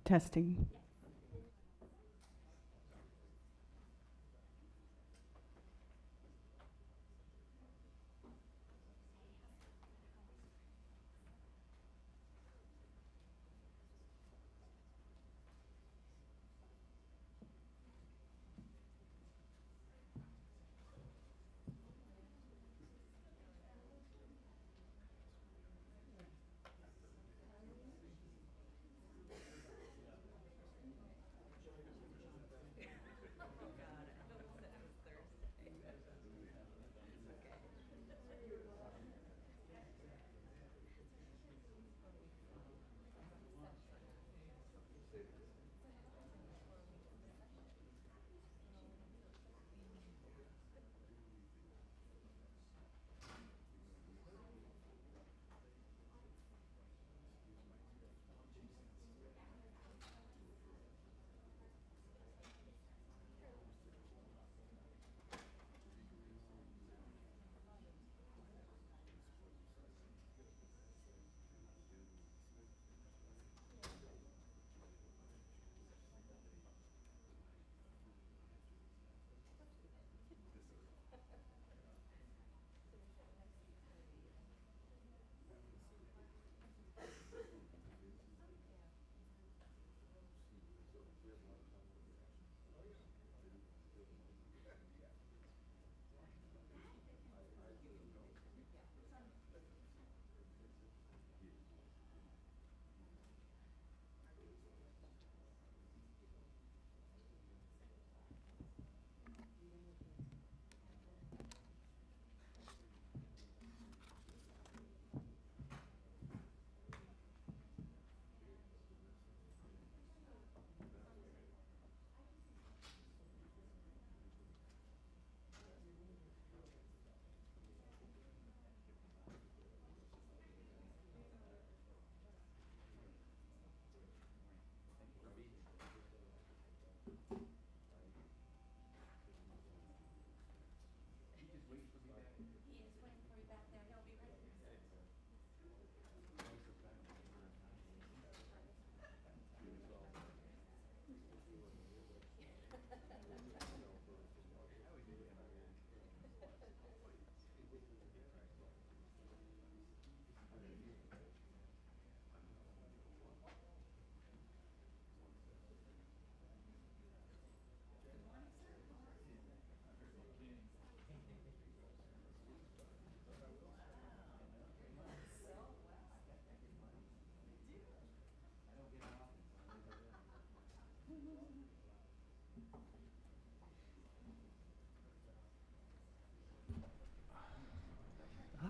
testing.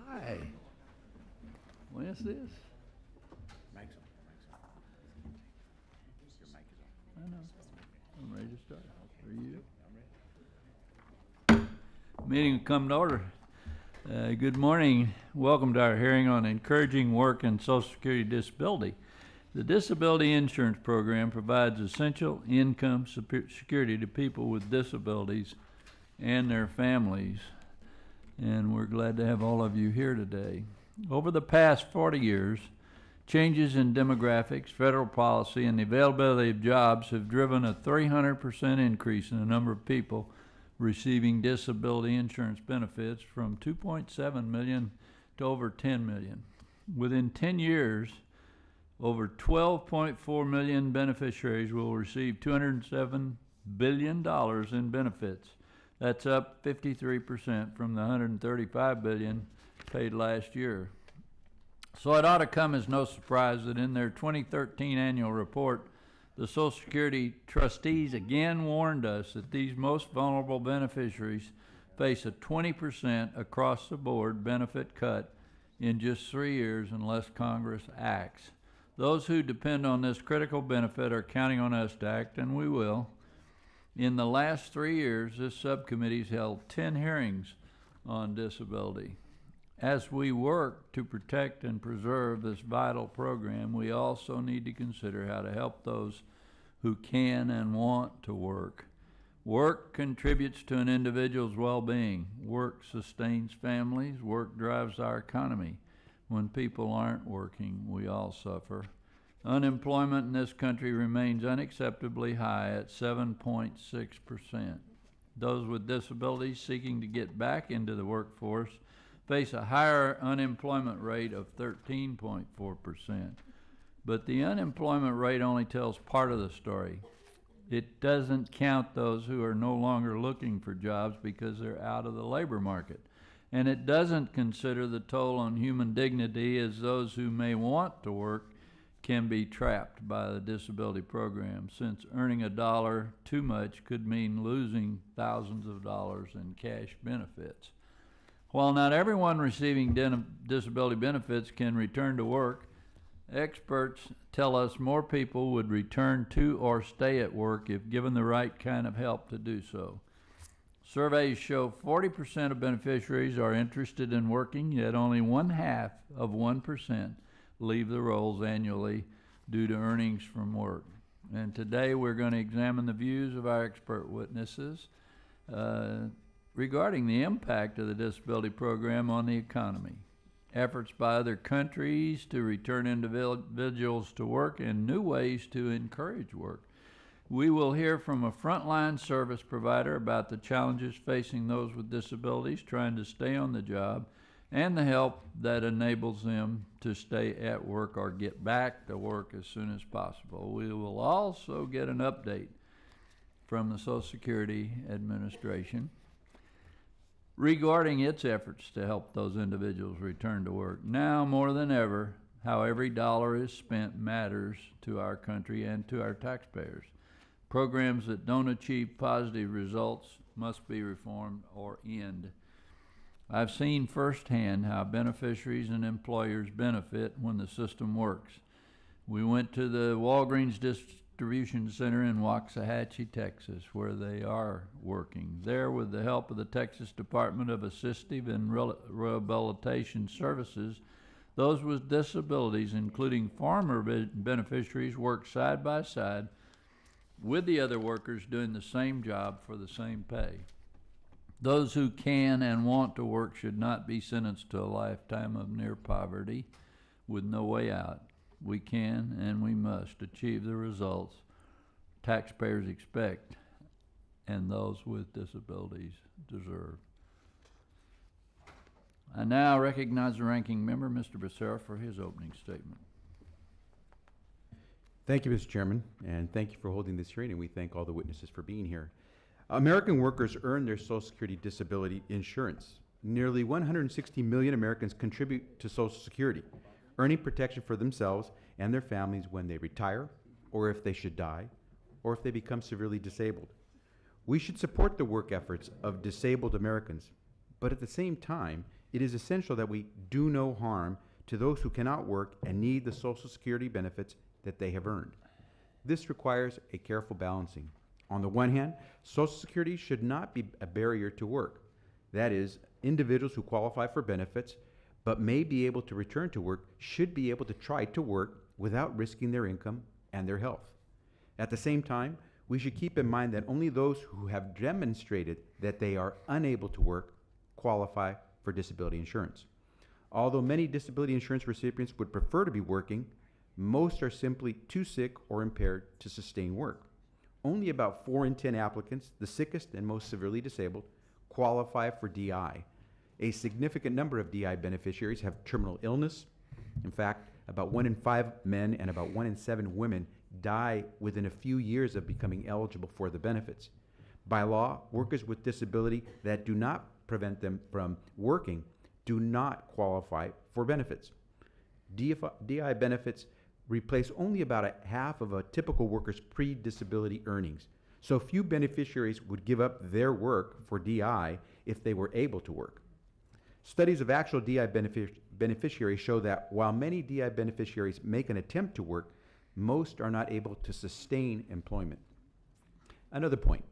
Hi. When is this? Mic's on. Your mic is on. I know. I'm ready to start. Are you? I'm ready. Meeting will come to order. Good morning. Welcome to our hearing on encouraging work and Social Security disability. The Disability Insurance Program provides essential income security to people with disabilities and their families. And we're glad to have all of you here today. Over the past 40 years, changes in demographics, federal policy, and the availability of jobs have driven a 300% increase in the number of people receiving disability insurance benefits from 2.7 million to over 10 million. Within 10 years, over 12.4 million beneficiaries will receive $207 billion in benefits. That's up 53% from the $135 billion paid last year. So it ought to come as no surprise that in their 2013 annual report, the Social Security trustees again warned us that these most vulnerable beneficiaries face a 20% across the board benefit cut in just 3 years unless Congress acts. Those who depend on this critical benefit are counting on us to act, and we will. In the last 3 years, this subcommittee has held 10 hearings on disability. As we work to protect and preserve this vital program, we also need to consider how to help those who can and want to work. Work contributes to an individual's well-being. Work sustains families. Work drives our economy. When people aren't working, we all suffer. Unemployment in this country remains unacceptably high at 7.6%. Those with disabilities seeking to get back into the workforce face a higher unemployment rate of 13.4%. But the unemployment rate only tells part of the story. It doesn't count those who are no longer looking for jobs because they're out of the labor market. And it doesn't consider the toll on human dignity, as those who may want to work can be trapped by the disability program, since earning a dollar too much could mean losing thousands of dollars in cash benefits. While not everyone receiving disability benefits can return to work, experts tell us more people would return to or stay at work if given the right kind of help to do so. Surveys show 40% of beneficiaries are interested in working, yet only 1/2% leave the rolls annually due to earnings from work. And today we're going to examine the views of our expert witnesses regarding the impact of the disability program on the economy, efforts by other countries to return individuals to work, and new ways to encourage work. We will hear from a frontline service provider about the challenges facing those with disabilities trying to stay on the job, and the help that enables them to stay at work or get back to work as soon as possible. We will also get an update from the Social Security Administration regarding its efforts to help those individuals return to work. Now more than ever, how every dollar is spent matters to our country and to our taxpayers. Programs that don't achieve positive results must be reformed or end. I've seen firsthand how beneficiaries and employers benefit when the system works. We went to the Walgreens distribution center in Waxahachie, Texas, where they are working. There, with the help of the Texas Department of Assistive and Rehabilitation Services, those with disabilities, including former beneficiaries, work side by side with the other workers doing the same job for the same pay. Those who can and want to work should not be sentenced to a lifetime of near poverty with no way out. We can and we must achieve the results taxpayers expect and those with disabilities deserve. I now recognize the ranking member, Mr. Becerra, for his opening statement. Thank you, Mr. Chairman, and thank you for holding this hearing, and we thank all the witnesses for being here. American workers earn their Social Security disability insurance. Nearly 160 million Americans contribute to Social Security, earning protection for themselves and their families when they retire, or if they should die, or if they become severely disabled. We should support the work efforts of disabled Americans, but at the same time, it is essential that we do no harm to those who cannot work and need the Social Security benefits that they have earned. This requires a careful balancing. On the one hand, Social Security should not be a barrier to work. That is, individuals who qualify for benefits but may be able to return to work should be able to try to work without risking their income and their health. At the same time, we should keep in mind that only those who have demonstrated that they are unable to work qualify for disability insurance. Although many disability insurance recipients would prefer to be working, most are simply too sick or impaired to sustain work. Only about 4 in 10 applicants, the sickest and most severely disabled, qualify for DI. A significant number of DI beneficiaries have terminal illness. In fact, about 1 in 5 men and about 1 in 7 women die within a few years of becoming eligible for the benefits. By law, workers with disability that do not prevent them from working do not qualify for benefits. DI benefits replace only about half of a typical worker's pre-disability earnings. So few beneficiaries would give up their work for DI if they were able to work. Studies of actual DI beneficiaries show that while many DI beneficiaries make an attempt to work, most are not able to sustain employment. Another point,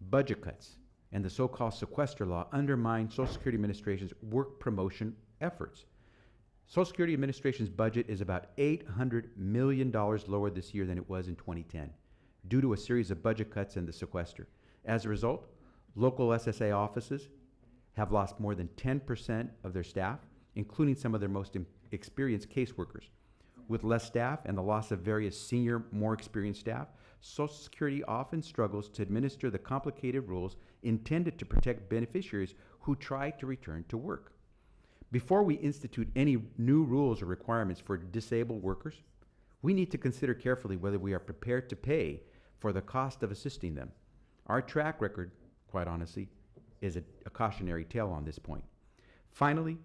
budget cuts and the so-called sequester law undermine Social Security Administration's work promotion efforts. Social Security Administration's budget is about $800 million lower this year than it was in 2010, due to a series of budget cuts and the sequester. As a result, local SSA offices have lost more than 10% of their staff, including some of their most experienced caseworkers. With less staff and the loss of various senior, more experienced staff, Social Security often struggles to administer the complicated rules intended to protect beneficiaries who try to return to work. Before we institute any new rules or requirements for disabled workers, we need to consider carefully whether we are prepared to pay for the cost of assisting them. Our track record, quite honestly, is a cautionary tale on this point. Finally,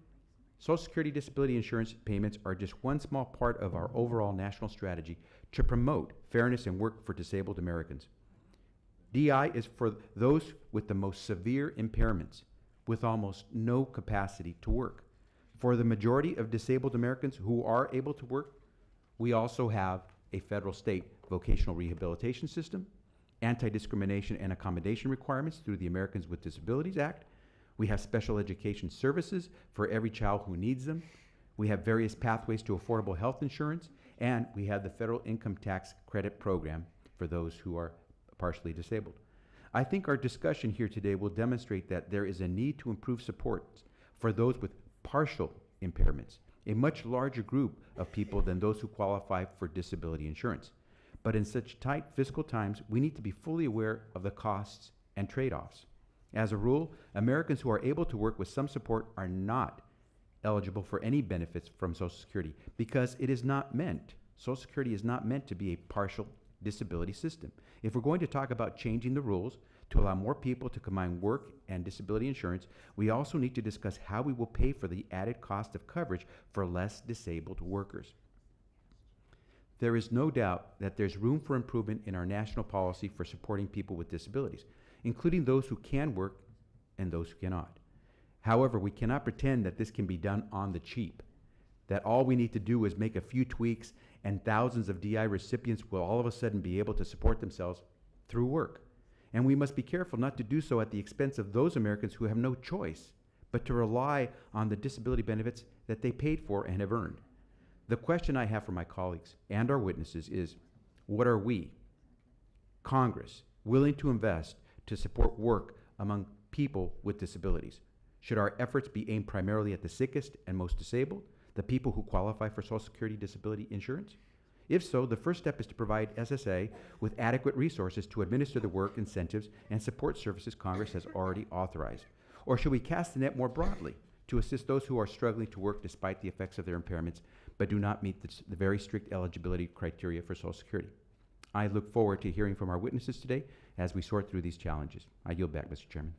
Social Security disability insurance payments are just one small part of our overall national strategy to promote fairness in work for disabled Americans. DI is for those with the most severe impairments, with almost no capacity to work. For the majority of disabled Americans who are able to work, we also have a federal state vocational rehabilitation system, anti-discrimination and accommodation requirements through the Americans with Disabilities Act. We have special education services for every child who needs them. We have various pathways to affordable health insurance, and we have the federal income tax credit program for those who are partially disabled. I think our discussion here today will demonstrate that there is a need to improve supports for those with partial impairments, a much larger group of people than those who qualify for disability insurance. But in such tight fiscal times, we need to be fully aware of the costs and trade-offs. As a rule, Americans who are able to work with some support are not eligible for any benefits from Social Security because Social Security is not meant to be a partial disability system. If we're going to talk about changing the rules to allow more people to combine work and disability insurance, we also need to discuss how we will pay for the added cost of coverage for less disabled workers. There is no doubt that there's room for improvement in our national policy for supporting people with disabilities, including those who can work and those who cannot. However, we cannot pretend that this can be done on the cheap, that all we need to do is make a few tweaks and thousands of DI recipients will all of a sudden be able to support themselves through work. And we must be careful not to do so at the expense of those Americans who have no choice but to rely on the disability benefits that they paid for and have earned. The question I have for my colleagues and our witnesses is, what are we, Congress, willing to invest to support work among people with disabilities? Should our efforts be aimed primarily at the sickest and most disabled, the people who qualify for Social Security disability insurance? If so, the first step is to provide SSA with adequate resources to administer the work, incentives, and support services Congress has already authorized. Or should we cast the net more broadly to assist those who are struggling to work despite the effects of their impairments but do not meet the very strict eligibility criteria for Social Security? I look forward to hearing from our witnesses today as we sort through these challenges. I yield back, Mr. Chairman.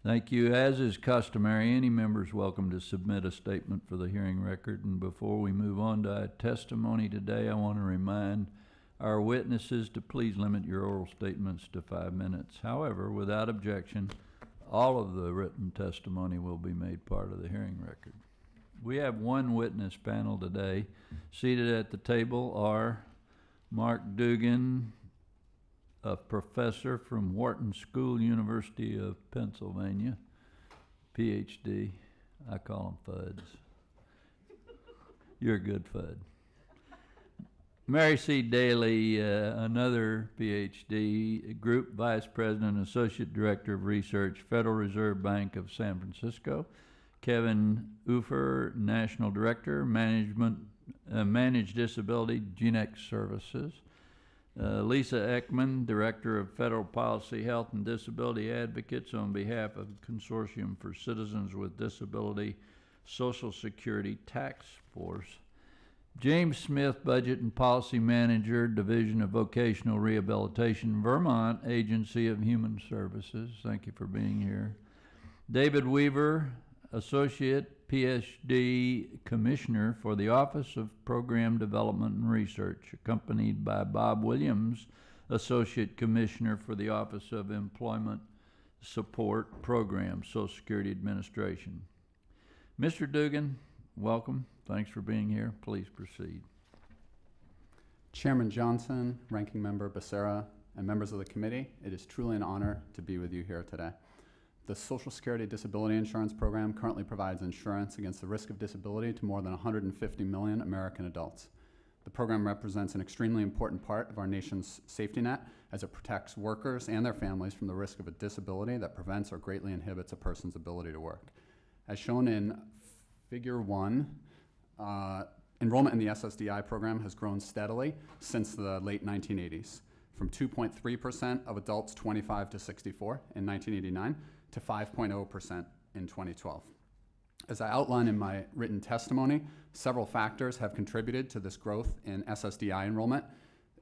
Thank you. As is customary, any member is welcome to submit a statement for the hearing record. And before we move on to our testimony today, I want to remind our witnesses to please limit your oral statements to 5 minutes. However, without objection, all of the written testimony will be made part of the hearing record. We have one witness panel today. Seated at the table are Mark Dugan, a professor from Wharton School, University of Pennsylvania, PhD. I call him Fuds. You're a good Fud. Mary C. Daly, another PhD, Group Vice President and Associate Director of Research, Federal Reserve Bank of San Francisco. Kevin Ufer, National Director, Managed Disability, GeneX Services. Lisa Ekman, Director of Federal Policy, Health and Disability Advocates on behalf of Consortium for Citizens with Disability Social Security Task Force. James Smith, Budget and Policy Manager, Division of Vocational Rehabilitation, Vermont Agency of Human Services. Thank you for being here. David Weaver, Associate PhD Commissioner for the Office of Program Development and Research, accompanied by Bob Williams, Associate Commissioner for the Office of Employment Support Program, Social Security Administration. Mr. Dugan, welcome. Thanks for being here. Please proceed. Chairman Johnson, Ranking Member Becerra, and members of the committee, it is truly an honor to be with you here today. The Social Security Disability Insurance Program currently provides insurance against the risk of disability to more than 150 million American adults. The program represents an extremely important part of our nation's safety net as it protects workers and their families from the risk of a disability that prevents or greatly inhibits a person's ability to work. As shown in Figure 1, Enrollment in the SSDI program has grown steadily since the late 1980s, from 2.3% of adults 25 to 64 in 1989 to 5.0% in 2012. As I outline in my written testimony, several factors have contributed to this growth in SSDI enrollment.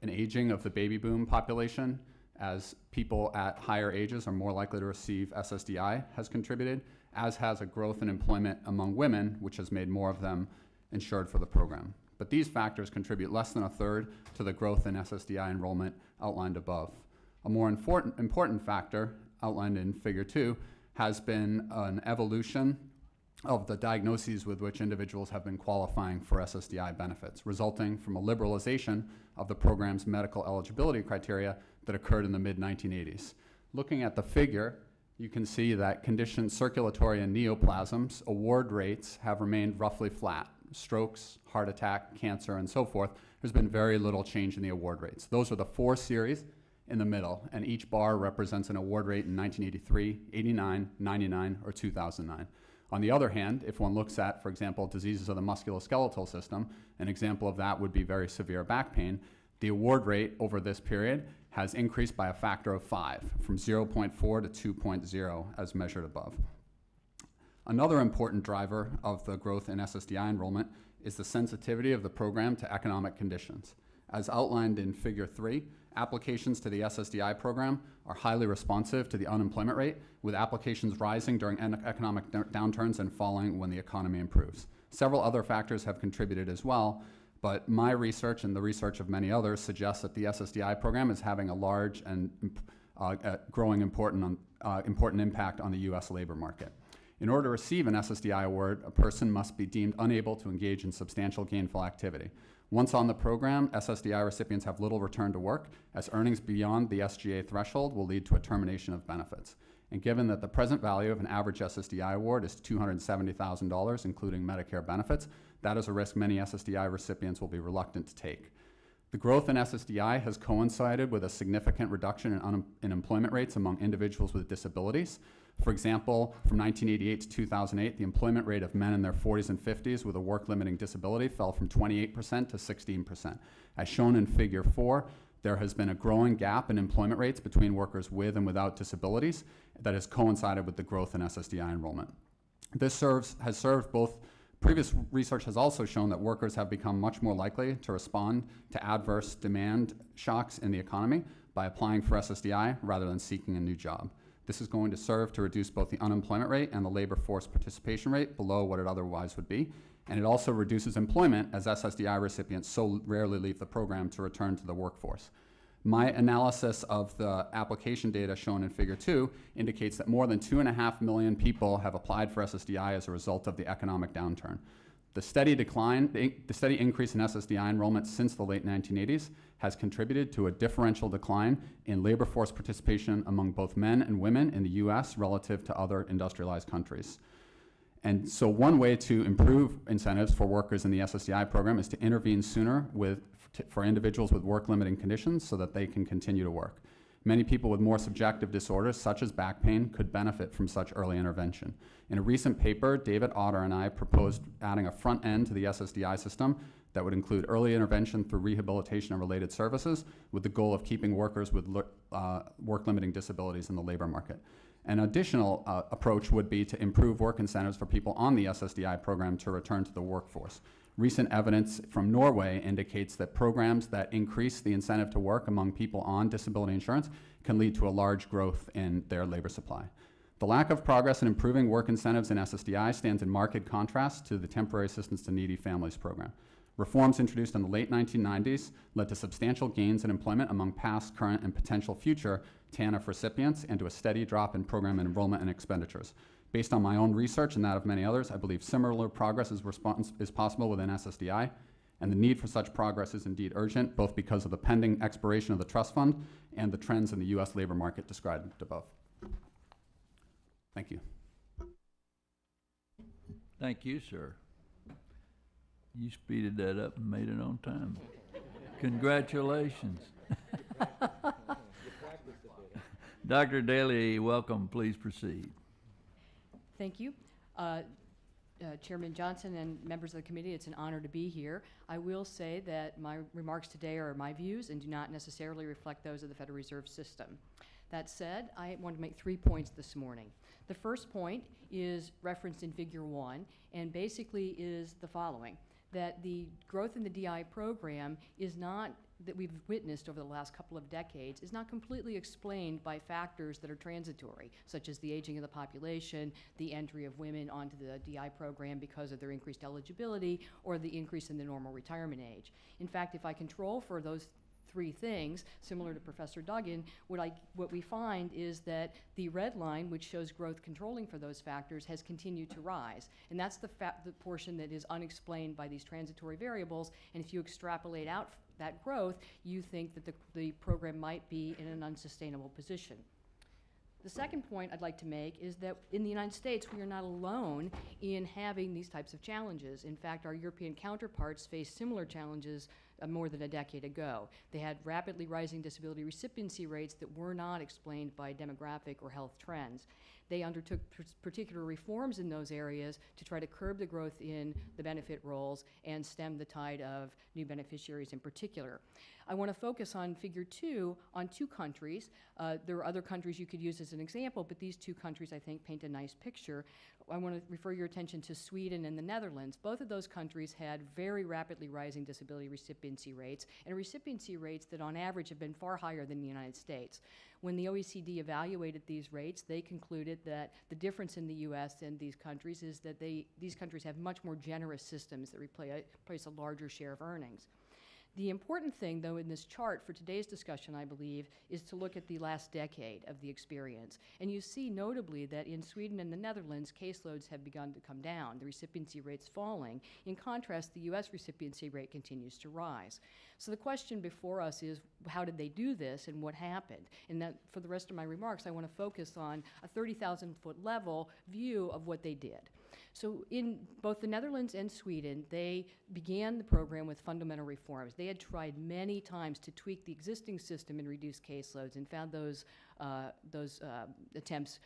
An aging of the baby boom population, as people at higher ages are more likely to receive SSDI, has contributed, as has a growth in employment among women, which has made more of them insured for the program. But these factors contribute less than a third to the growth in SSDI enrollment outlined above. A more important factor, outlined in Figure 2, has been an evolution of the diagnoses with which individuals have been qualifying for SSDI benefits, resulting from a liberalization of the program's medical eligibility criteria that occurred in the mid-1980s. Looking at the figure, you can see that conditions circulatory and neoplasms award rates have remained roughly flat. Strokes, heart attack, cancer, and so forth, there's been very little change in the award rates. Those are the four series in the middle, and each bar represents an award rate in 1983, 89, 99, or 2009. On the other hand, if one looks at, for example, diseases of the musculoskeletal system, an example of that would be very severe back pain, the award rate over this period has increased by a factor of 5, from 0.4 to 2.0 as measured above. Another important driver of the growth in SSDI enrollment is the sensitivity of the program to economic conditions. As outlined in Figure 3, applications to the SSDI program are highly responsive to the unemployment rate, with applications rising during economic downturns and falling when the economy improves. Several other factors have contributed as well, but my research and the research of many others suggests that the SSDI program is having a large and growing important impact on the U.S. labor market. In order to receive an SSDI award, a person must be deemed unable to engage in substantial gainful activity. Once on the program, SSDI recipients have little return to work, as earnings beyond the SGA threshold will lead to a termination of benefits. And given that the present value of an average SSDI award is $270,000, including Medicare benefits, that is a risk many SSDI recipients will be reluctant to take. The growth in SSDI has coincided with a significant reduction in employment rates among individuals with disabilities. For example, from 1988 to 2008, the employment rate of men in their 40s and 50s with a work-limiting disability fell from 28% to 16%. As shown in Figure 4, there has been a growing gap in employment rates between workers with and without disabilities that has coincided with the growth in SSDI enrollment. This has served both. Previous research has also shown that workers have become much more likely to respond to adverse demand shocks in the economy by applying for SSDI rather than seeking a new job. This is going to serve to reduce both the unemployment rate and the labor force participation rate below what it otherwise would be. And it also reduces employment, as SSDI recipients so rarely leave the program to return to the workforce. My analysis of the application data shown in Figure 2 indicates that more than 2.5 million people have applied for SSDI as a result of the economic downturn. The steady increase in SSDI enrollment since the late 1980s has contributed to a differential decline in labor force participation among both men and women in the US relative to other industrialized countries. And so one way to improve incentives for workers in the SSDI program is to intervene sooner for individuals with work-limiting conditions so that they can continue to work. Many people with more subjective disorders, such as back pain, could benefit from such early intervention. In a recent paper, David Otter and I proposed adding a front end to the SSDI system that would include early intervention through rehabilitation and related services, with the goal of keeping workers with work-limiting disabilities in the labor market. An additional approach would be to improve work incentives for people on the SSDI program to return to the workforce. Recent evidence from Norway indicates that programs that increase the incentive to work among people on disability insurance can lead to a large growth in their labor supply. The lack of progress in improving work incentives in SSDI stands in marked contrast to the Temporary Assistance to Needy Families program. Reforms introduced in the late 1990s led to substantial gains in employment among past, current, and potential future TANF recipients and to a steady drop in program enrollment and expenditures. Based on my own research and that of many others, I believe similar progress is possible within SSDI, and the need for such progress is indeed urgent, both because of the pending expiration of the trust fund and the trends in the U.S. labor market described above. Thank you. Thank you, sir. You speeded that up and made it on time. Congratulations. Dr. Daly, welcome. Please proceed. Thank you. Chairman Johnson and members of the committee, it's an honor to be here. I will say that my remarks today are my views and do not necessarily reflect those of the Federal Reserve System. That said, I want to make 3 points this morning. The first point is referenced in Figure 1 and basically is the following, that the growth in the DI program is not, that we've witnessed over the last couple of decades, is not completely explained by factors that are transitory, such as the aging of the population, the entry of women onto the DI program because of their increased eligibility, or the increase in the normal retirement age. In fact, if I control for those 3 things, similar to Professor Duggan, what we find is that the red line, which shows growth controlling for those factors, has continued to rise. And that's the portion that is unexplained by these transitory variables. And if you extrapolate out that growth, you think that the program might be in an unsustainable position. The second point I'd like to make is that in the United States, we are not alone in having these types of challenges. In fact, our European counterparts face similar challenges more than a decade ago. They had rapidly rising disability recipiency rates that were not explained by demographic or health trends. They undertook particular reforms in those areas to try to curb the growth in the benefit rolls and stem the tide of new beneficiaries in particular. I want to focus on Figure 2 on 2 countries. There are other countries you could use as an example, but these 2 countries, I think, paint a nice picture. I want to refer your attention to Sweden and the Netherlands. Both of those countries had very rapidly rising disability recipiency rates, and recipiency rates that on average have been far higher than the United States. When the OECD evaluated these rates, they concluded that the difference in the US and these countries is that these countries have much more generous systems that replace a larger share of earnings. The important thing, though, in this chart for today's discussion, I believe, is to look at the last decade of the experience. And you see notably that in Sweden and the Netherlands, caseloads have begun to come down, the recipiency rate's falling. In contrast, the US recipiency rate continues to rise. So the question before us is, how did they do this and what happened? And that, for the rest of my remarks, I want to focus on a 30,000-foot level view of what they did. So in both the Netherlands and Sweden, they began the program with fundamental reforms. They had tried many times to tweak the existing system and reduce caseloads and found those attempts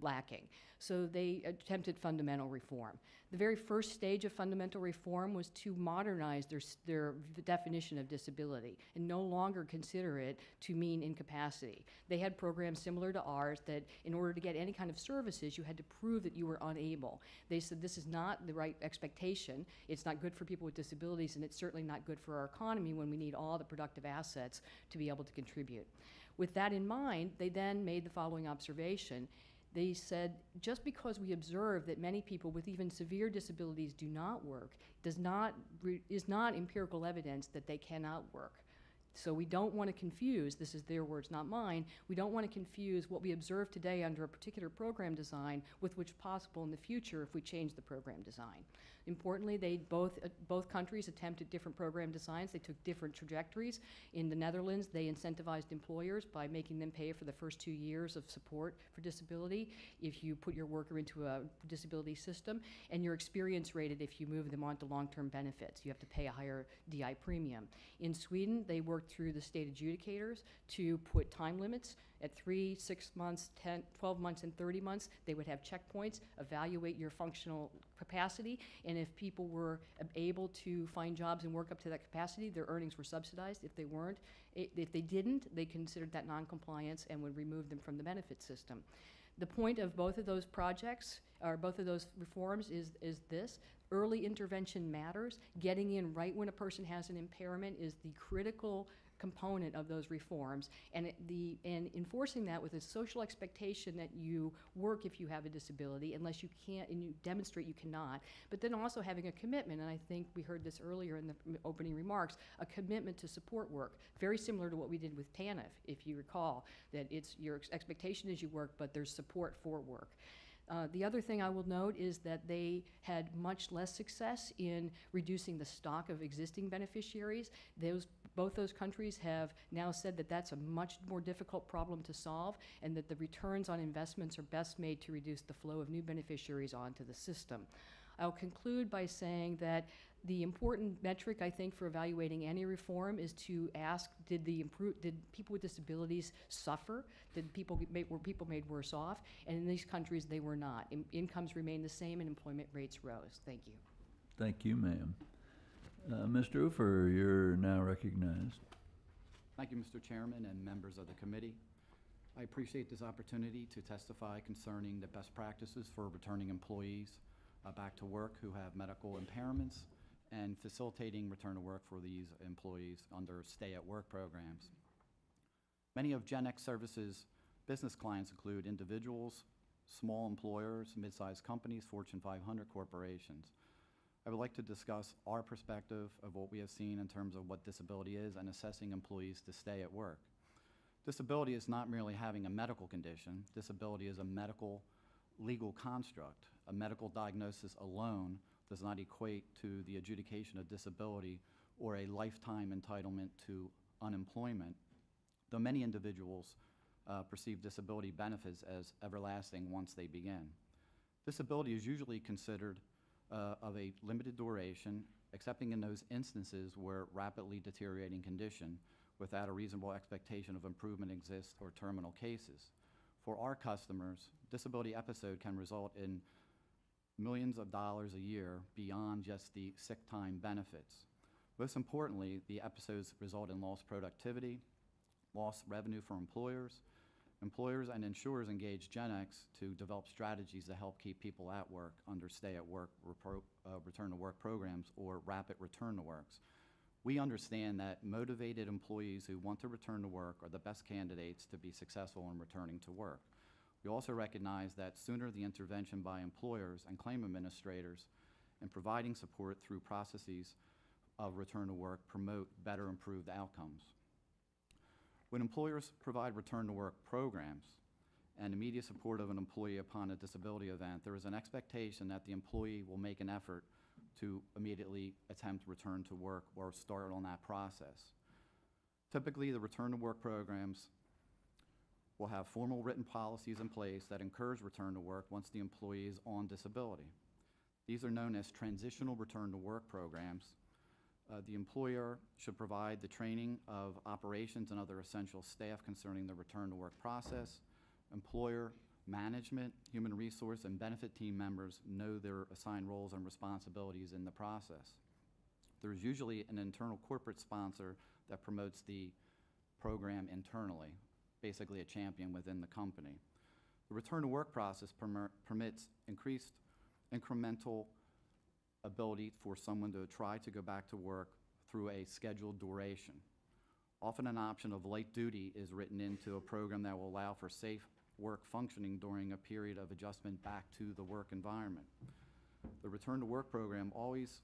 lacking. So they attempted fundamental reform. The very first stage of fundamental reform was to modernize their definition of disability and no longer consider it to mean incapacity. They had programs similar to ours that in order to get any kind of services, you had to prove that you were unable. They said this is not the right expectation. It's not good for people with disabilities, and it's certainly not good for our economy when we need all the productive assets to be able to contribute. With that in mind, they then made the following observation. They said, just because we observe that many people with even severe disabilities do not work is not empirical evidence that they cannot work. So we don't want to confuse, this is their words, not mine, we don't want to confuse what we observe today under a particular program design with what's possible in the future if we change the program design. Importantly, both countries attempted different program designs. They took different trajectories. In the Netherlands, they incentivized employers by making them pay for the first 2 years of support for disability if you put your worker into a disability system, and you're experience rated if you move them onto long-term benefits. You have to pay a higher DI premium. In Sweden, they worked through the state adjudicators to put time limits at 3, 6 months, 10, 12 months, and 30 months. They would have checkpoints, evaluate your functional capacity, and if people were able to find jobs and work up to that capacity, their earnings were subsidized. If they weren't, if they didn't, they considered that non-compliance and would remove them from the benefit system. The point of both of those projects, or both of those reforms, is this. Early intervention matters. Getting in right when a person has an impairment is the critical component of those reforms, and enforcing that with a social expectation that you work if you have a disability unless you can't and you demonstrate you cannot, but then also having a commitment, and I think we heard this earlier in the opening remarks, a commitment to support work, very similar to what we did with TANF, if you recall, that it's your expectation is you work, but there's support for work. The other thing I will note is that they had much less success in reducing the stock of existing beneficiaries. Both those countries have now said that that's a much more difficult problem to solve, and that the returns on investments are best made to reduce the flow of new beneficiaries onto the system. I'll conclude by saying that the important metric, I think, for evaluating any reform is to ask, did people with disabilities suffer? Were people made worse off? And in these countries, they were not. Incomes remained the same and employment rates rose. Thank you. Thank you, ma'am. Mr. Ufer, you're now recognized. Thank you, Mr. Chairman and members of the committee. I appreciate this opportunity to testify concerning the best practices for returning employees back to work who have medical impairments and facilitating return to work for these employees under stay-at-work programs. Many of Gen X Services' business clients include individuals, small employers, mid-sized companies, Fortune 500 corporations. I would like to discuss our perspective of what we have seen in terms of what disability is and assessing employees to stay at work. Disability is not merely having a medical condition. Disability is a medical legal construct. A medical diagnosis alone does not equate to the adjudication of disability or a lifetime entitlement to unemployment, though many individuals perceive disability benefits as everlasting once they begin. Disability is usually considered of a limited duration, excepting in those instances where rapidly deteriorating condition without a reasonable expectation of improvement exists or terminal cases. For our customers, disability episode can result in millions of dollars a year beyond just the sick time benefits. Most importantly, the episodes result in lost productivity, lost revenue for employers. Employers and insurers engage Gen X to develop strategies to help keep people at work under stay-at-work return-to-work programs or rapid return-to-works. We understand that motivated employees who want to return to work are the best candidates to be successful in returning to work. We also recognize that sooner the intervention by employers and claim administrators in providing support through processes of return to work promote better improved outcomes. When employers provide return to work programs and immediate support of an employee upon a disability event, there is an expectation that the employee will make an effort to immediately attempt return to work or start on that process. Typically, the return to work programs will have formal written policies in place that encourage return to work once the employee is on disability. These are known as transitional return to work programs. The employer should provide the training of operations and other essential staff concerning the return to work process. Employer management, human resource, and benefit team members know their assigned roles and responsibilities in the process. There's usually an internal corporate sponsor that promotes the program internally, basically a champion within the company. The return to work process permits increased incremental ability for someone to try to go back to work through a scheduled duration. Often an option of light duty is written into a program that will allow for safe work functioning during a period of adjustment back to the work environment. The return to work program always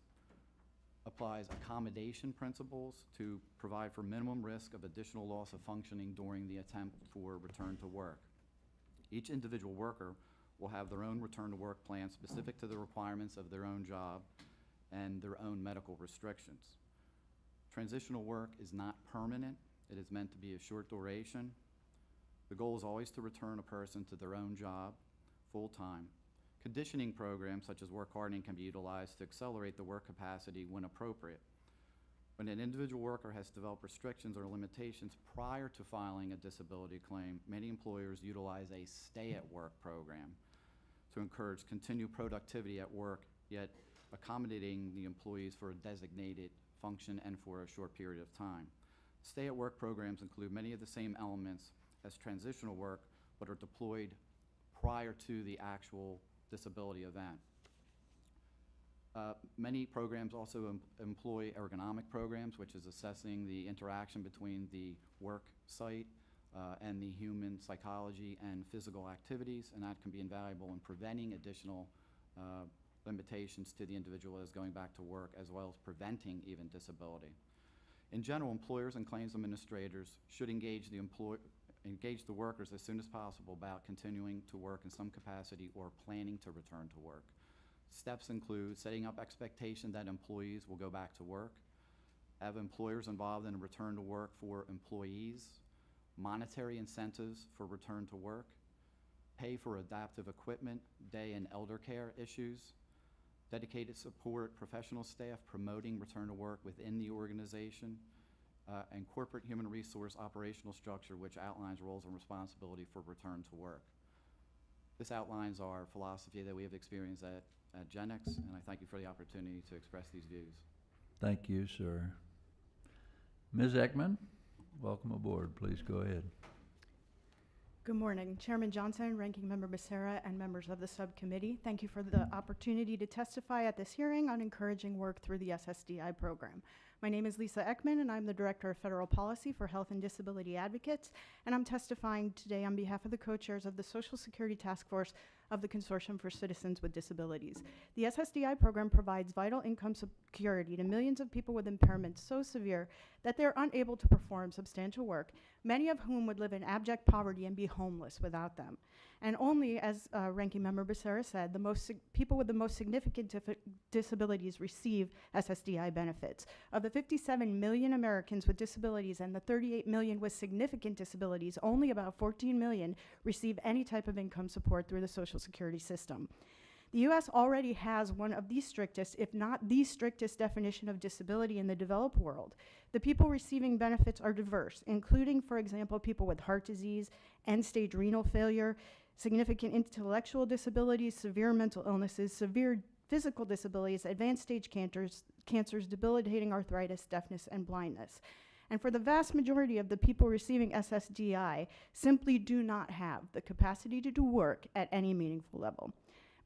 applies accommodation principles to provide for minimum risk of additional loss of functioning during the attempt for return to work. Each individual worker will have their own return to work plan specific to the requirements of their own job and their own medical restrictions. Transitional work is not permanent. It is meant to be a short duration. The goal is always to return a person to their own job full-time. Conditioning programs such as work hardening can be utilized to accelerate the work capacity when appropriate. When an individual worker has developed restrictions or limitations prior to filing a disability claim, many employers utilize a stay-at-work program to encourage continued productivity at work, yet accommodating the employees for a designated function and for a short period of time. Stay-at-work programs include many of the same elements as transitional work, but are deployed prior to the actual disability event. Many programs also employ ergonomic programs, which is assessing the interaction between the work site and the human psychology and physical activities, and that can be invaluable in preventing additional limitations to the individual as going back to work, as well as preventing even disability. In general, employers and claims administrators should engage the workers as soon as possible about continuing to work in some capacity or planning to return to work. Steps include setting up expectation that employees will go back to work, have employers involved in a return to work for employees, monetary incentives for return to work, pay for adaptive equipment, day and elder care issues, dedicated support, professional staff promoting return to work within the organization, and corporate human resource operational structure, which outlines roles and responsibility for return to work. This outlines our philosophy that we have experienced at Genex, and I thank you for the opportunity to express these views. Thank you, sir. Ms. Ekman, welcome aboard. Please go ahead. Good morning, Chairman Johnson, Ranking Member Becerra, and members of the subcommittee. Thank you for the opportunity to testify at this hearing on encouraging work through the Ssdi program. My name is Lisa Ekman, and I'm the Director of Federal Policy for Health and Disability Advocates, and I'm testifying today on behalf of the co-chairs of the Social Security Task Force of the Consortium for Citizens with Disabilities. The Ssdi program provides vital income security to millions of people with impairments so severe that they're unable to perform substantial work, many of whom would live in abject poverty and be homeless without them. And only, as Ranking Member Becerra said, people with the most significant disabilities receive Ssdi benefits. Of the 57 million Americans with disabilities and the 38 million with significant disabilities, only about 14 million receive any type of income support through the Social Security system. The U.S. already has one of the strictest, if not the strictest, definition of disability in the developed world. The people receiving benefits are diverse, including, for example, people with heart disease, end-stage renal failure, significant intellectual disabilities, severe mental illnesses, severe physical disabilities, advanced stage cancers, debilitating arthritis, deafness, and blindness. And for the vast majority of the people receiving Ssdi, simply do not have the capacity to do work at any meaningful level.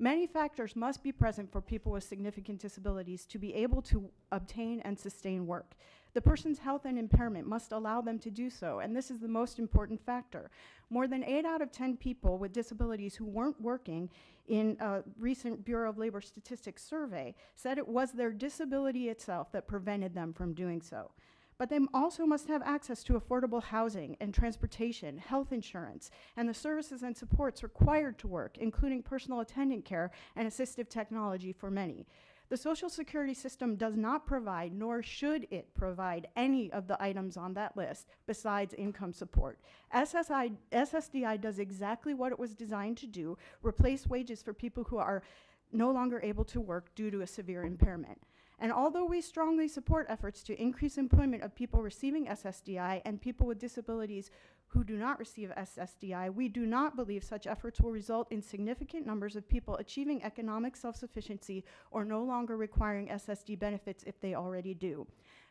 Many factors must be present for people with significant disabilities to be able to obtain and sustain work. The person's health and impairment must allow them to do so, and this is the most important factor. More than 8 out of 10 people with disabilities who weren't working in a recent Bureau of Labor Statistics survey said it was their disability itself that prevented them from doing so. But they also must have access to affordable housing and transportation, health insurance, and the services and supports required to work, including personal attendant care and assistive technology for many. The Social Security system does not provide, nor should it provide, any of the items on that list besides income support. Ssdi does exactly what it was designed to do: replace wages for people who are no longer able to work due to a severe impairment. And although we strongly support efforts to increase employment of people receiving Ssdi and people with disabilities who do not receive Ssdi, we do not believe such efforts will result in significant numbers of people achieving economic self-sufficiency or no longer requiring Ssdi benefits if they already do.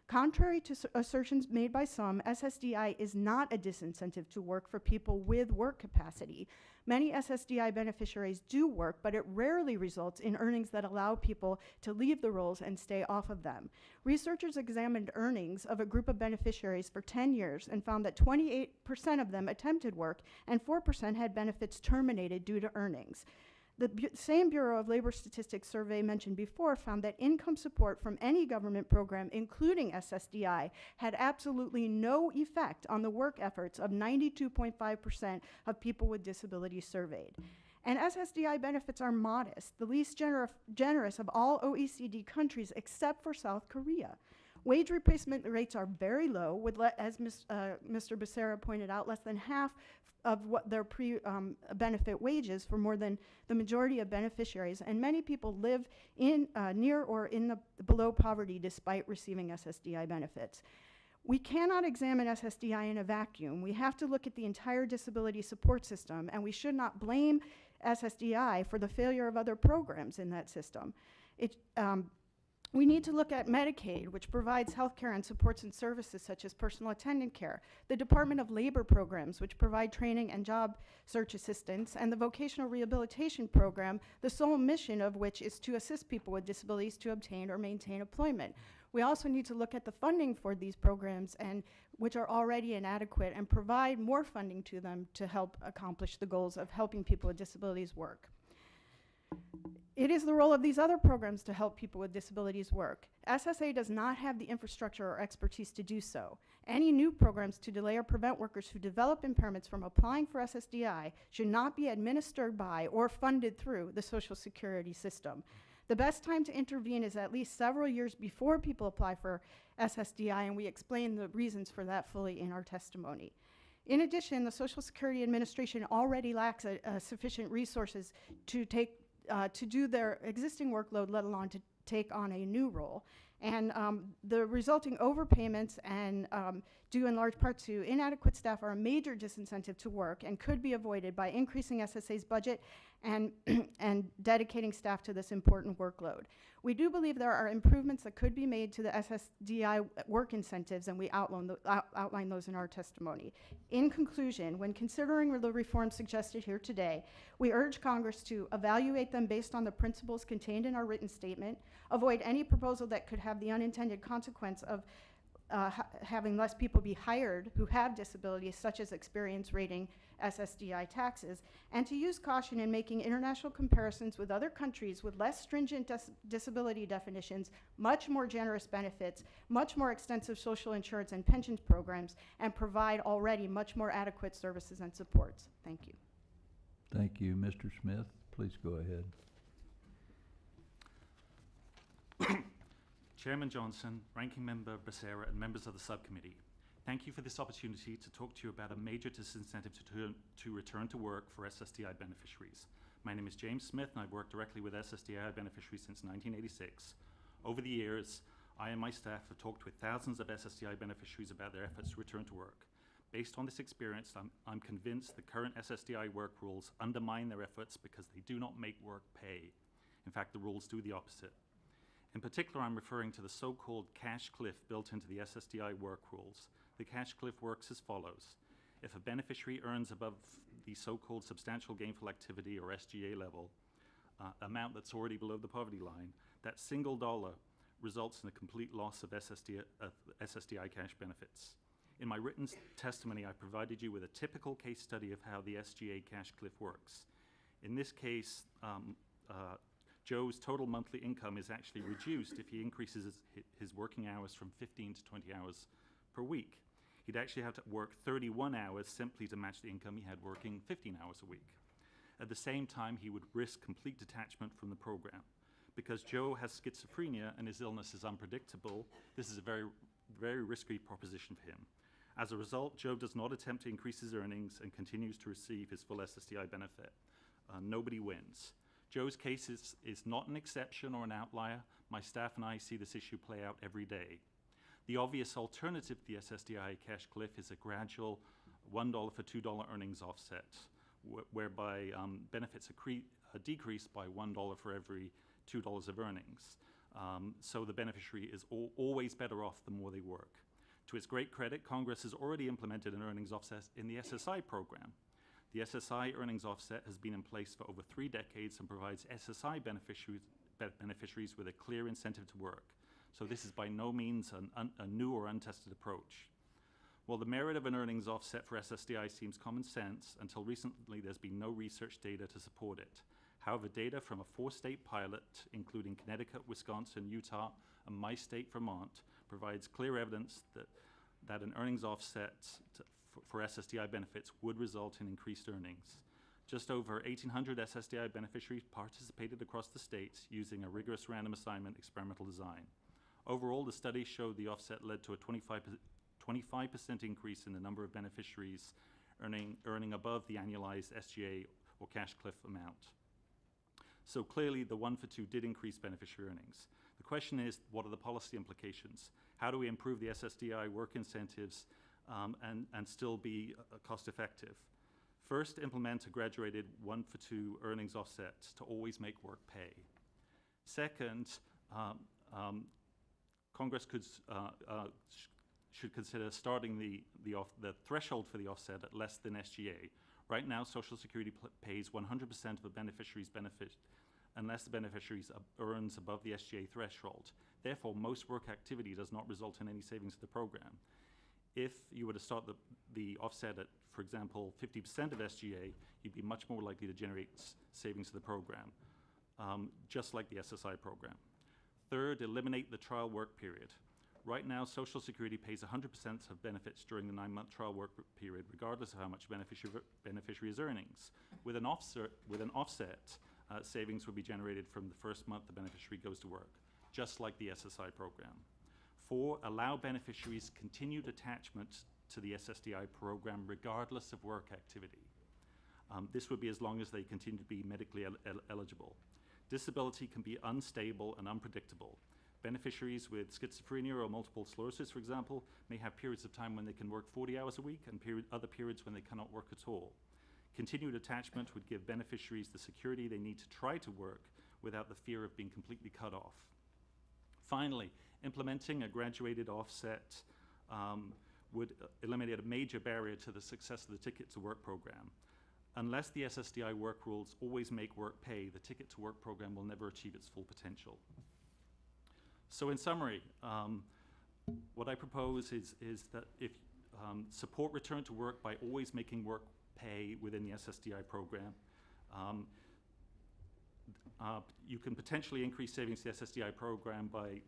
Contrary to assertions made by some, Ssdi is not a disincentive to work for people with work capacity. Many Ssdi beneficiaries do work, but it rarely results in earnings that allow people to leave the roles and stay off of them. Researchers examined earnings of a group of beneficiaries for 10 years and found that 28% of them attempted work and 4% had benefits terminated due to earnings. The same Bureau of Labor Statistics survey mentioned before found that income support from any government program, including Ssdi, had absolutely no effect on the work efforts of 92.5% of people with disabilities surveyed. And Ssdi benefits are modest, the least generous of all OECD countries except for South Korea. Wage replacement rates are very low, with, as Mr. Becerra pointed out, less than half of what their pre-benefit wages for more than the majority of beneficiaries, and many people live in near or in the below poverty despite receiving Ssdi benefits. We cannot examine Ssdi in a vacuum. We have to look at the entire disability support system, and we should not blame Ssdi for the failure of other programs in that system. We need to look at Medicaid, which provides health care and supports and services such as personal attendant care, the Department of Labor programs, which provide training and job search assistance, and the Vocational Rehabilitation Program, the sole mission of which is to assist people with disabilities to obtain or maintain employment. We also need to look at the funding for these programs, which are already inadequate, and provide more funding to them to help accomplish the goals of helping people with disabilities work. It is the role of these other programs to help people with disabilities work. SSA does not have the infrastructure or expertise to do so. Any new programs to delay or prevent workers who develop impairments from applying for Ssdi should not be administered by or funded through the Social Security system. The best time to intervene is at least several years before people apply for Ssdi, and we explain the reasons for that fully in our testimony. In addition, the Social Security Administration already lacks sufficient resources to take to do their existing workload, let alone to take on a new role. And the resulting overpayments and due in large part to inadequate staff are a major disincentive to work and could be avoided by increasing SSA's budget and, and dedicating staff to this important workload. We do believe there are improvements that could be made to the SSDI work incentives, and we outline those in our testimony. In conclusion, when considering the reforms suggested here today, we urge Congress to evaluate them based on the principles contained in our written statement, avoid any proposal that could have the unintended consequence of having less people be hired who have disabilities, such as experience rating SSDI taxes, and to use caution in making international comparisons with other countries with less stringent disability definitions, much more generous benefits, much more extensive social insurance and pensions programs, and provide already much more adequate services and supports. Thank you. Thank you. Mr. Smith, please go ahead. Chairman Johnson, Ranking Member Becerra, and members of the subcommittee, thank you for this opportunity to talk to you about a major disincentive to return to work for SSDI beneficiaries. My name is James Smith, and I've worked directly with SSDI beneficiaries since 1986. Over the years, I and my staff have talked with thousands of SSDI beneficiaries about their efforts to return to work. Based on this experience, I'm convinced the current SSDI work rules undermine their efforts because they do not make work pay. In fact, the rules do the opposite. In particular, I'm referring to the so-called cash cliff built into the SSDI work rules. The cash cliff works as follows. If a beneficiary earns above the so-called substantial gainful activity, or SGA level, amount that's already below the poverty line, that single dollar results in a complete loss of SSDI cash benefits. In my written testimony, I provided you with a typical case study of how the SGA cash cliff works. In this case, Joe's total monthly income is actually reduced if he increases his working hours from 15 to 20 hours per week. He'd actually have to work 31 hours simply to match the income he had working 15 hours a week. At the same time, he would risk complete detachment from the program. Because Joe has schizophrenia and his illness is unpredictable, this is a very, very risky proposition for him. As a result, Joe does not attempt to increase his earnings and continues to receive his full SSDI benefit. Nobody wins. Joe's case is not an exception or an outlier. My staff and I see this issue play out every day. The obvious alternative to the SSDI cash cliff is a gradual $1 for $2 earnings offset, whereby benefits are decreased by $1 for every $2 of earnings. So the beneficiary is always better off the more they work. To its great credit, Congress has already implemented an earnings offset in the SSI program. The SSI earnings offset has been in place for over 3 decades and provides SSI beneficiaries with a clear incentive to work. So this is by no means a new or untested approach. While the merit of an earnings offset for SSDI seems common sense, until recently there's been no research data to support it. However, data from a 4-state pilot, including Connecticut, Wisconsin, Utah, and my state, Vermont, provides clear evidence that an earnings offset for SSDI benefits would result in increased earnings. Just over 1,800 SSDI beneficiaries participated across the states using a rigorous random assignment experimental design. Overall, the study showed the offset led to a 25% increase in the number of beneficiaries earning above the annualized SGA or cash cliff amount. So clearly, the 1 for 2 did increase beneficiary earnings. The question is, what are the policy implications? How do we improve the SSDI work incentives and still be cost effective? First, implement a graduated 1 for 2 earnings offset to always make work pay. Second, Congress should consider starting the threshold for the offset at less than SGA. Right now, Social Security pays 100% of a beneficiary's benefit unless the beneficiary earns above the SGA threshold. Therefore, most work activity does not result in any savings to the program. If you were to start the offset at, for example, 50% of SGA, you'd be much more likely to generate savings to the program, just like the SSI program. Third, eliminate the trial work period. Right now, Social Security pays 100% of benefits during the 9-month trial work period, regardless of how much beneficiary's earnings. With an offset, savings will be generated from the first month the beneficiary goes to work, just like the SSI program. 4, allow beneficiaries continued attachment to the SSDI program regardless of work activity. This would be as long as they continue to be medically eligible. Disability can be unstable and unpredictable. Beneficiaries with schizophrenia or multiple sclerosis, for example, may have periods of time when they can work 40 hours a week and other periods when they cannot work at all. Continued attachment would give beneficiaries the security they need to try to work without the fear of being completely cut off. Finally, implementing a graduated offset would eliminate a major barrier to the success of the Ticket to Work program. Unless the SSDI work rules always make work pay, the Ticket to Work program will never achieve its full potential. So in summary, what I propose is that if support return to work by always making work pay within the SSDI program, you can potentially increase savings to the SSDI program by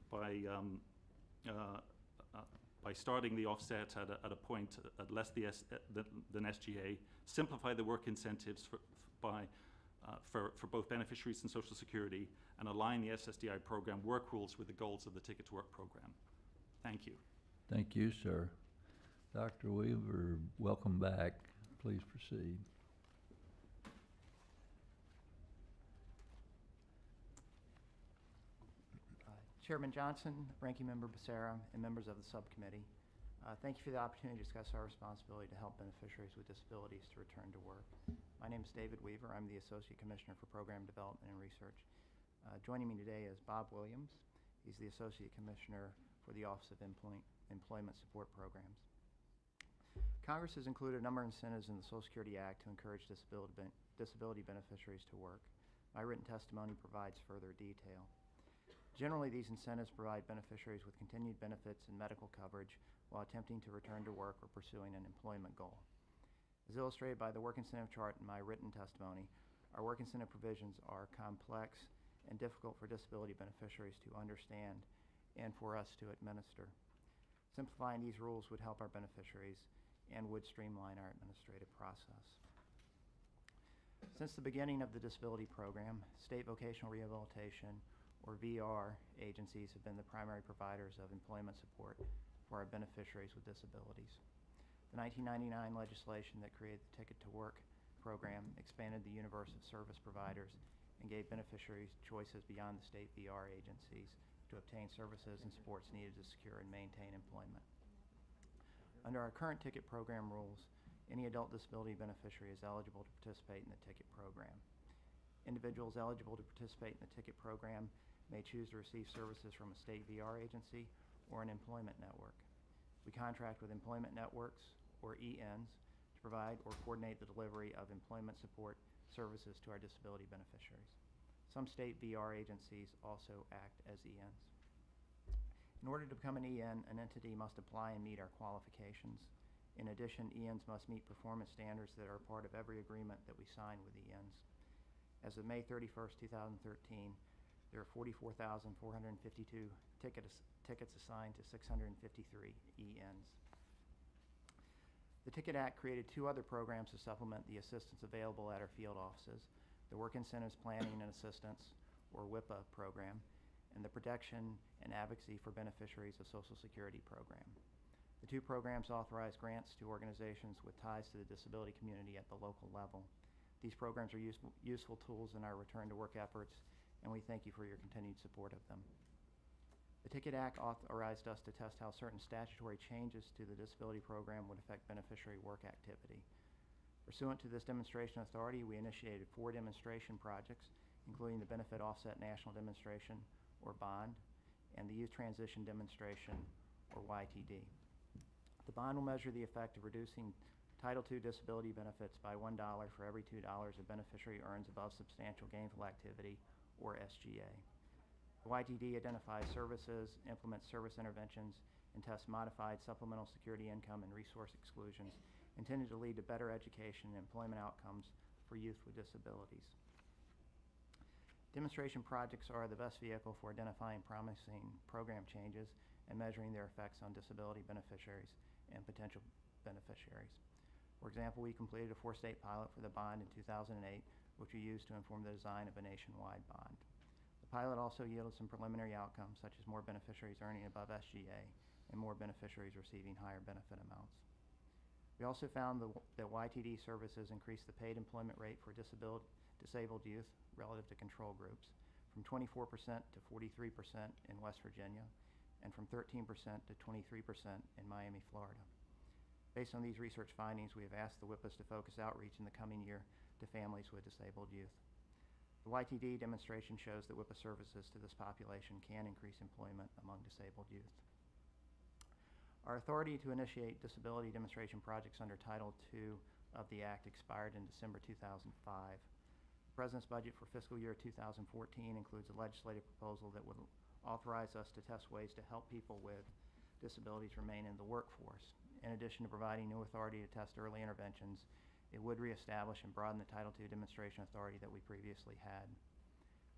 starting the offset at a point at less than SGA, simplify the work incentives for both beneficiaries and Social Security, and align the SSDI program work rules with the goals of the Ticket to Work program. Thank you. Thank you, sir. Dr. Weaver, welcome back. Please proceed. Chairman Johnson, Ranking Member Becerra, and members of the subcommittee, thank you for the opportunity to discuss our responsibility to help beneficiaries with disabilities to return to work. My name is David Weaver. I'm the Associate Commissioner for Program Development and Research. Joining me today is Bob Williams. He's the Associate Commissioner for the Office of Employment Support Programs. Congress has included a number of incentives in the Social Security Act to encourage disability beneficiaries to work. My written testimony provides further detail. Generally, these incentives provide beneficiaries with continued benefits and medical coverage while attempting to return to work or pursuing an employment goal. As illustrated by the work incentive chart in my written testimony, our work incentive provisions are complex and difficult for disability beneficiaries to understand and for us to administer. Simplifying these rules would help our beneficiaries and would streamline our administrative process. Since the beginning of the disability program, state vocational rehabilitation, or VR, agencies have been the primary providers of employment support for our beneficiaries with disabilities. The 1999 legislation that created the Ticket to Work program expanded the universe of service providers and gave beneficiaries choices beyond the state VR agencies to obtain services and supports needed to secure and maintain employment. Under our current Ticket program rules, any adult disability beneficiary is eligible to participate in the Ticket program. Individuals eligible to participate in the Ticket program may choose to receive services from a state VR agency or an employment network. We contract with employment networks, or ENs, to provide or coordinate the delivery of employment support services to our disability beneficiaries. Some state VR agencies also act as ENs. In order to become an EN, an entity must apply and meet our qualifications. In addition, ENs must meet performance standards that are part of every agreement that we sign with ENs. As of May 31st, 2013, there are 44,452 tickets assigned to 653 ENs. The Ticket Act created two other programs to supplement the assistance available at our field offices: the Work Incentives Planning and Assistance, or WIPA program, and the Protection and Advocacy for Beneficiaries of Social Security program. The two programs authorize grants to organizations with ties to the disability community at the local level. These programs are useful tools in our return to work efforts, and we thank you for your continued support of them. The Ticket Act authorized us to test how certain statutory changes to the disability program would affect beneficiary work activity. Pursuant to this demonstration authority, we initiated 4 demonstration projects, including the Benefit Offset National Demonstration, or BOND, and the Youth Transition Demonstration, or YTD. The BOND will measure the effect of reducing Title II disability benefits by $1 for every $2 a beneficiary earns above substantial gainful activity, or SGA. The YTD identifies services, implements service interventions, and tests modified supplemental security income and resource exclusions intended to lead to better education and employment outcomes for youth with disabilities. Demonstration projects are the best vehicle for identifying promising program changes and measuring their effects on disability beneficiaries and potential beneficiaries. For example, we completed a 4-state pilot for the bond in 2008, which we used to inform the design of a nationwide bond. The pilot also yielded some preliminary outcomes, such as more beneficiaries earning above SGA and more beneficiaries receiving higher benefit amounts. We also found that YTD services increased the paid employment rate for disabled youth relative to control groups, from 24% to 43% in West Virginia, and from 13% to 23% in Miami, Florida. Based on these research findings, we have asked the WIPAs to focus outreach in the coming year to families with disabled youth. The YTD demonstration shows that WIPA services to this population can increase employment among disabled youth. Our authority to initiate disability demonstration projects under Title II of the Act expired in December 2005. The President's budget for fiscal year 2014 includes a legislative proposal that would authorize us to test ways to help people with disabilities remain in the workforce. In addition to providing new authority to test early interventions, it would reestablish and broaden the Title II demonstration authority that we previously had.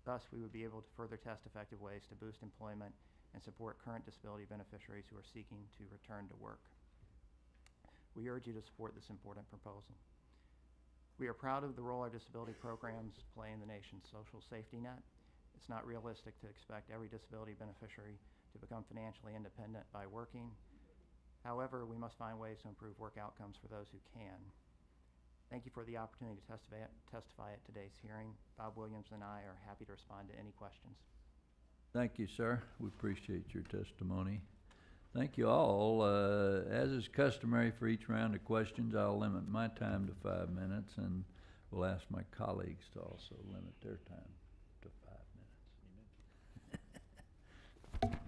Thus, we would be able to further test effective ways to boost employment and support current disability beneficiaries who are seeking to return to work. We urge you to support this important proposal. We are proud of the role our disability programs play in the nation's social safety net. It's not realistic to expect every disability beneficiary to become financially independent by working. However, we must find ways to improve work outcomes for those who can. Thank you for the opportunity to testify at today's hearing. Bob Williams and I are happy to respond to any questions. Thank you, sir. We appreciate your testimony. Thank you all. As is customary for each round of questions, I'll limit my time to 5 minutes, and we'll ask my colleagues to also limit their time to 5 minutes.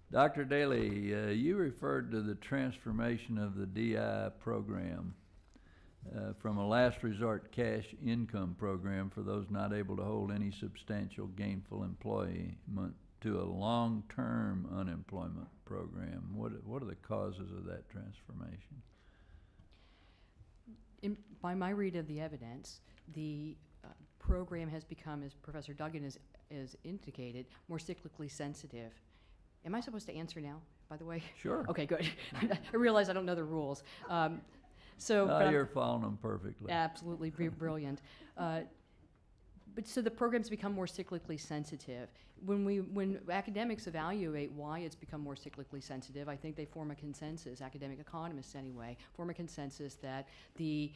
Dr. Daly, you referred to the transformation of the DI program from a last resort cash income program for those not able to hold any substantial gainful employment to a long-term unemployment program. What are the causes of that transformation? By my read of the evidence, the program has become, as Professor Duggan has indicated, more cyclically sensitive. Am I supposed to answer now, by the way? Sure. Okay, good. I realize I don't know the rules. You're following them perfectly. Absolutely brilliant. But so the program's become more cyclically sensitive. When academics evaluate why it's become more cyclically sensitive, I think they form a consensus, academic economists anyway, form a consensus that the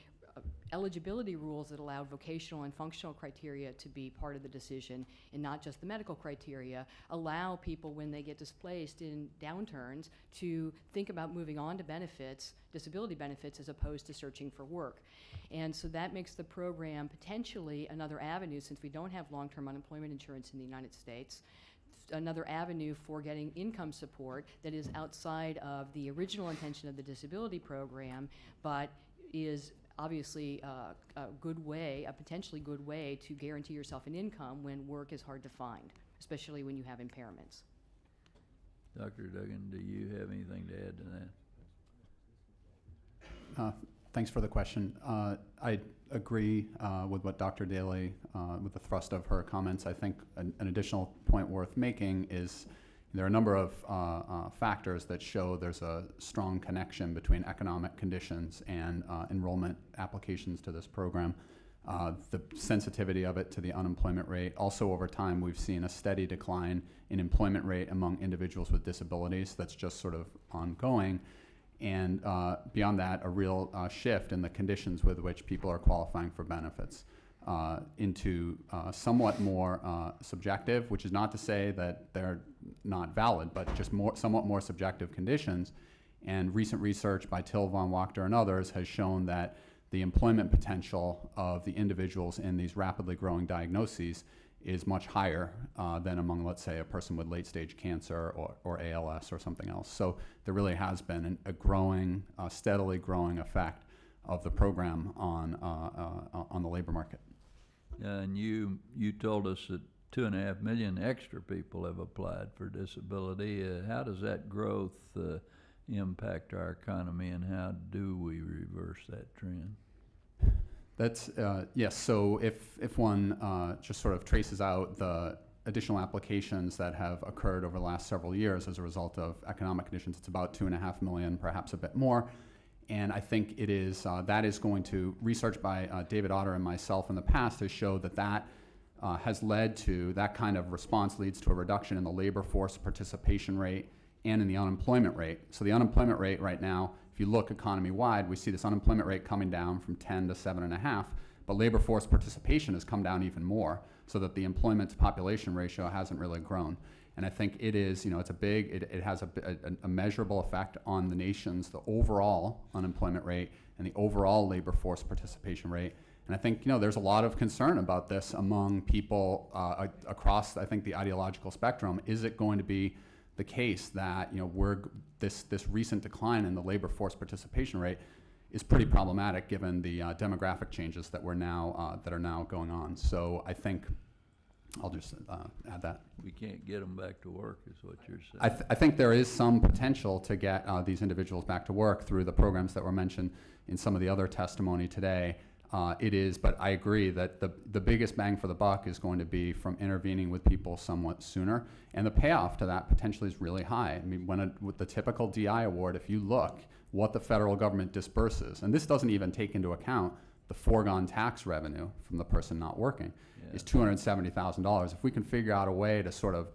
eligibility rules that allowed vocational and functional criteria to be part of the decision and not just the medical criteria allow people, when they get displaced in downturns, to think about moving on to benefits, disability benefits, as opposed to searching for work. And so that makes the program potentially another avenue, since we don't have long-term unemployment insurance in the United States, another avenue for getting income support that is outside of the original intention of the disability program, but is obviously a good way, a potentially good way to guarantee yourself an income when work is hard to find, especially when you have impairments. Dr. Duggan, do you have anything to add to that? Thanks for the question. I agree with what Dr. Daly, with the thrust of her comments. I think an additional point worth making is there are a number of factors that show there's a strong connection between economic conditions and enrollment applications to this program. The sensitivity of it to the unemployment rate. Also, over time, we've seen a steady decline in employment rate among individuals with disabilities that's just sort of ongoing. And beyond that, a real shift in the conditions with which people are qualifying for benefits into somewhat more subjective, which is not to say that they're not valid, but just somewhat more subjective conditions. And recent research by Till, Von Wachter, and others has shown that the employment potential of the individuals in these rapidly growing diagnoses is much higher than among, let's say, a person with late-stage cancer or ALS or something else. So there really has been a growing, steadily growing effect of the program on the labor market. And you told us that 2.5 million extra people have applied for disability. How does that growth impact our economy, and how do we reverse that trend? That's, yes, so if one just sort of traces out the additional applications that have occurred over the last several years as a result of economic conditions, it's about 2.5 million, perhaps a bit more. And I think it is, that is going to, research by David Otter and myself in the past has showed that has led to, that kind of response leads to a reduction in the labor force participation rate and in the unemployment rate. So the unemployment rate right now, if you look economy-wide, we see this unemployment rate coming down from 10 to 7.5, but labor force participation has come down even more, so that the employment to population ratio hasn't really grown. And I think it is, it's a big, it has a measurable effect on the nation's, the overall unemployment rate and the overall labor force participation rate. And I think, there's a lot of concern about this among people across, I think, the ideological spectrum. Is it going to be the case that, this recent decline in the labor force participation rate is pretty problematic given the demographic changes that are now going on? So I think I'll just add that. We can't get them back to work, is what you're saying. I think there is some potential to get these individuals back to work through the programs that were mentioned in some of the other testimony today. It is, but I agree that the biggest bang for the buck is going to be from intervening with people somewhat sooner, and the payoff to that potentially is really high. I mean, with the typical DI award, if you look what the federal government disperses, and this doesn't even take into account the foregone tax revenue from the person not working, is $270,000. If we can figure out a way to sort of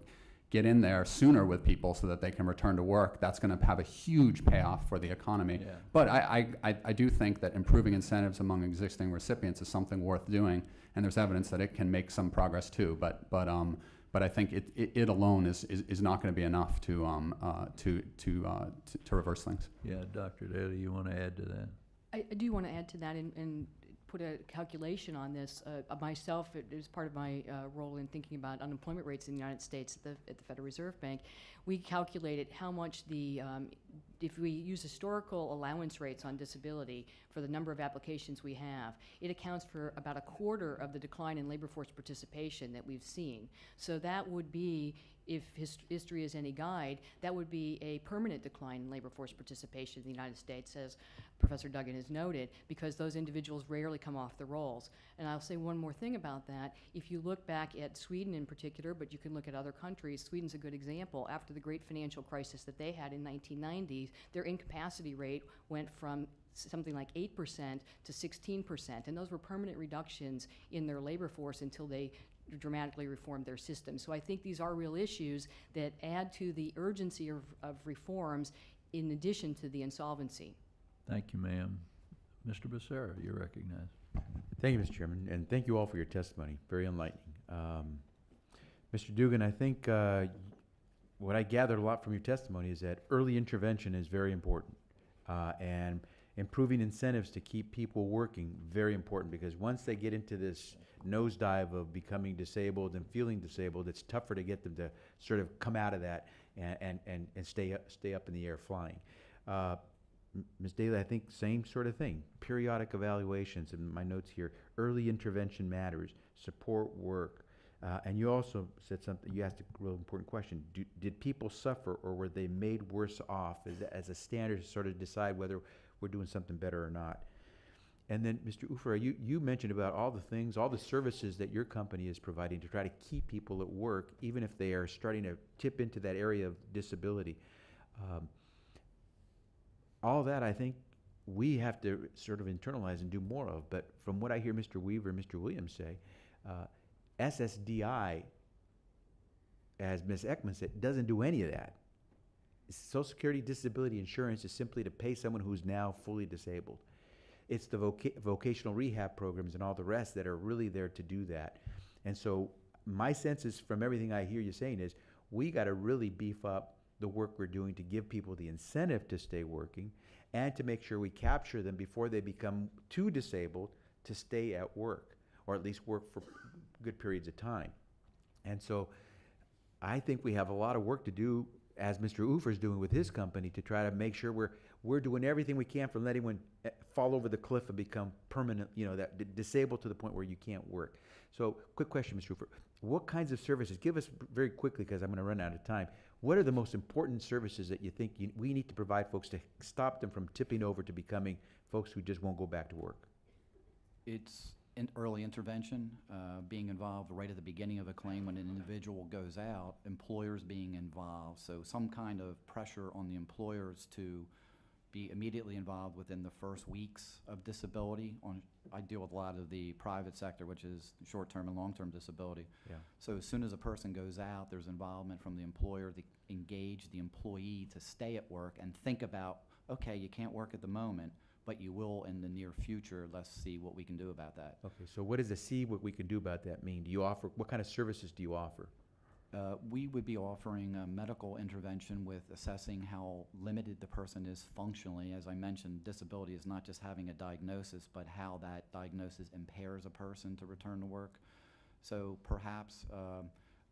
get in there sooner with people so that they can return to work, that's going to have a huge payoff for the economy. Yeah. But I do think that improving incentives among existing recipients is something worth doing, and there's evidence that it can make some progress too. But I think it alone is not going to be enough to reverse things. Yeah, Dr. Daly, you want to add to that? I do want to add to that and put a calculation on this. Myself, it is part of my role in thinking about unemployment rates in the United States at the Federal Reserve Bank. We calculated how much if we use historical allowance rates on disability for the number of applications we have, it accounts for about a quarter of the decline in labor force participation that we've seen. So that would be, if history is any guide, that would be a permanent decline in labor force participation in the United States, as Professor Duggan has noted, because those individuals rarely come off the rolls. And I'll say one more thing about that. If you look back at Sweden in particular, but you can look at other countries, Sweden's a good example. After the great financial crisis that they had in 1990s, their incapacity rate went from something like 8% to 16%, and those were permanent reductions in their labor force until they dramatically reformed their system. So I think these are real issues that add to the urgency of reforms in addition to the insolvency. Thank you, ma'am. Mr. Becerra, you're recognized. Thank you, Mr. Chairman, and thank you all for your testimony. Very enlightening. Mr. Dugan, I think what I gathered a lot from your testimony is that early intervention is very important, and improving incentives to keep people working, very important, because once they get into this nosedive of becoming disabled and feeling disabled, it's tougher to get them to sort of come out of that and stay up in the air flying. Ms. Daly, I think same sort of thing. Periodic evaluations, in my notes here, early intervention matters, support work. And you also said something, you asked a real important question. Did people suffer, or were they made worse off as a standard to sort of decide whether we're doing something better or not? And then, Mr. Ufer, you mentioned about all the things, all the services that your company is providing to try to keep people at work, even if they are starting to tip into that area of disability. All that, I think, we have to sort of internalize and do more of. But from what I hear Mr. Weaver and Mr. Williams say, Ssdi, as Ms. Ekman said, doesn't do any of that. Social Security disability insurance is simply to pay someone who's now fully disabled. It's the vocational rehab programs and all the rest that are really there to do that. And so my sense is, from everything I hear you saying, is we got to really beef up the work we're doing to give people the incentive to stay working and to make sure we capture them before they become too disabled to stay at work, or at least work for good periods of time. And so I think we have a lot of work to do, as Mr. Ufer's doing with his company, to try to make sure we're doing everything we can from letting anyone fall over the cliff and become permanent, that disabled to the point where you can't work. So, quick question, Mr. Ufer. What kinds of services, give us very quickly because I'm going to run out of time, what are the most important services that you think we need to provide folks to stop them from tipping over to becoming folks who just won't go back to work? It's early intervention, being involved right at the beginning of a claim when an individual goes out, employers being involved, so some kind of pressure on the employers to be immediately involved within the first weeks of disability. I deal with a lot of the private sector, which is short-term and long-term disability. Yeah. So as soon as a person goes out, there's involvement from the employer to engage the employee to stay at work and think about, okay, you can't work at the moment, but you will in the near future. Let's see what we can do about that. Okay, so what does the see what we can do about that mean? Do you offer, what kind of services do you offer? We would be offering a medical intervention with assessing how limited the person is functionally. As I mentioned, disability is not just having a diagnosis, but how that diagnosis impairs a person to return to work. So perhaps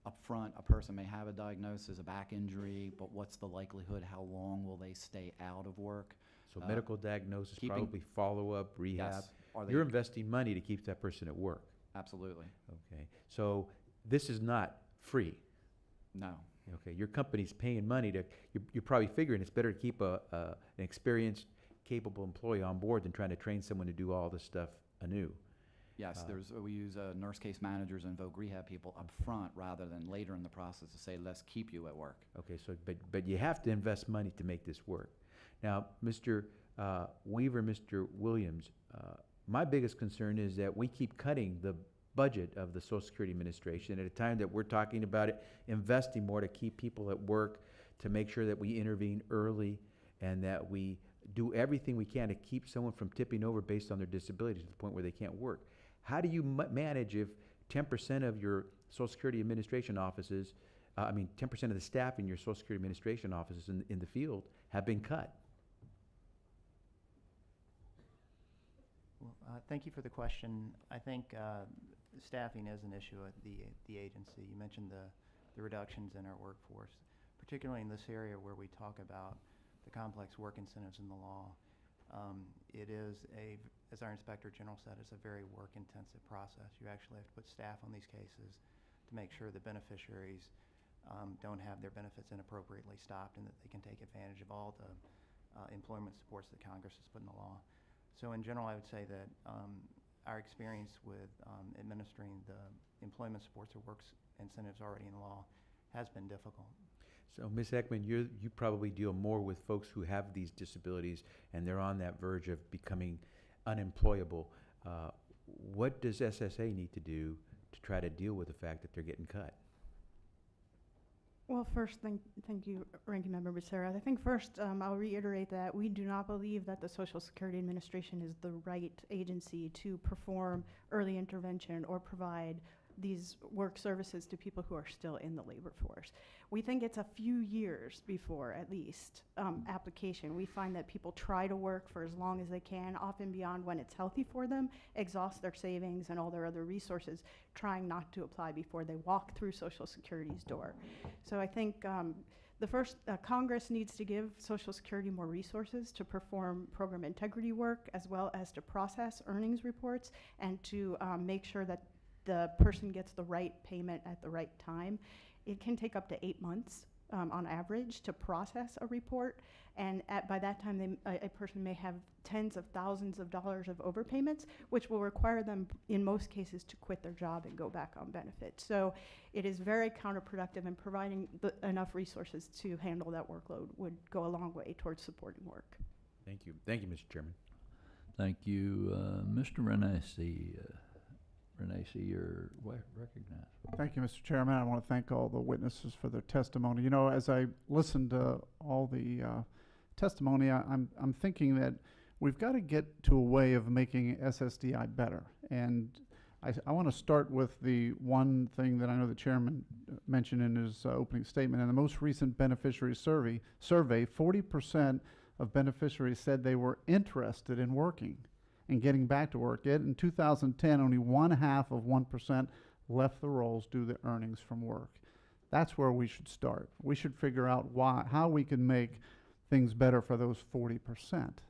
up front, a person may have a diagnosis, a back injury, but what's the likelihood? How long will they stay out of work? So medical diagnosis, keeping- probably follow-up, rehab. Yes. Are they- You're investing money to keep that person at work. Absolutely. Okay, so this is not free. No. Okay, your company's paying money to, you're probably figuring it's better to keep an experienced, capable employee on board than trying to train someone to do all this stuff anew. Yes, we use nurse case managers and voc rehab people up front rather than later in the process to say, let's keep you at work. Okay, so, but you have to invest money to make this work. Now, Mr. Weaver, Mr. Williams, my biggest concern is that we keep cutting the budget of the Social Security Administration at a time that we're talking about it, investing more to keep people at work, to make sure that we intervene early, and that we do everything we can to keep someone from tipping over based on their disability to the point where they can't work. How do you manage if 10% of your Social Security Administration offices, 10% of the staff in your Social Security Administration offices in the field have been cut? Well, thank you for the question. I think staffing is an issue at the agency. You mentioned the reductions in our workforce, particularly in this area where we talk about the complex work incentives in the law. It is as our Inspector General said, it's a very work-intensive process. You actually have to put staff on these cases to make sure the beneficiaries don't have their benefits inappropriately stopped and that they can take advantage of all the employment supports that Congress has put in the law. So in general, I would say that our experience with administering the employment supports or work incentives already in law has been difficult. So, Ms. Ekman, you probably deal more with folks who have these disabilities and they're on that verge of becoming unemployable. What does SSA need to do to try to deal with the fact that they're getting cut? Well, first, thank you, Ranking Member Becerra. I think first, I'll reiterate that we do not believe that the Social Security Administration is the right agency to perform early intervention or provide these work services to people who are still in the labor force. We think it's a few years before, at least, application. We find that people try to work for as long as they can, often beyond when it's healthy for them, exhaust their savings and all their other resources, trying not to apply before they walk through Social Security's door. So I think the first, Congress needs to give Social Security more resources to perform program integrity work, as well as to process earnings reports and to make sure that the person gets the right payment at the right time. It can take up to 8 months on average to process a report, and by that time a person may have tens of thousands of dollars of overpayments, which will require them in most cases to quit their job and go back on benefits. So it is very counterproductive, and providing enough resources to handle that workload would go a long way towards supporting work. Thank you. Thank you, Mr. Chairman. Thank you. Mr. Renacci. Renacci, you're recognized. Thank you, Mr. Chairman. I want to thank all the witnesses for their testimony. You know, as I listened to all the testimony, I'm thinking that we've got to get to a way of making SSDI better. And I want to start with the one thing that I know the chairman mentioned in his opening statement. In the most recent beneficiary survey, 40% of beneficiaries said they were interested in working and getting back to work. Yet in 2010, only 1/2% left the rolls due to the earnings from work. That's where we should start. We should figure out how we can make things better for those 40%.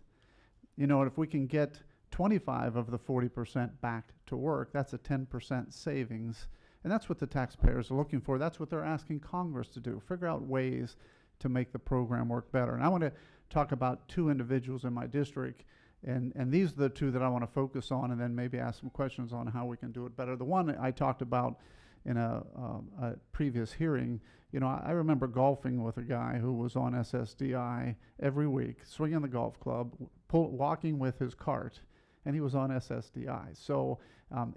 You know, if we can get 25 of the 40% back to work, that's a 10% savings. And that's what the taxpayers are looking for. That's what they're asking Congress to do, figure out ways to make the program work better. And I want to talk about two individuals in my district. And these are the two that I want to focus on, and then maybe ask some questions on how we can do it better. The one I talked about in a previous hearing, you know, I remember golfing with a guy who was on SSDI every week, swinging the golf club, walking with his cart, and he was on SSDI. So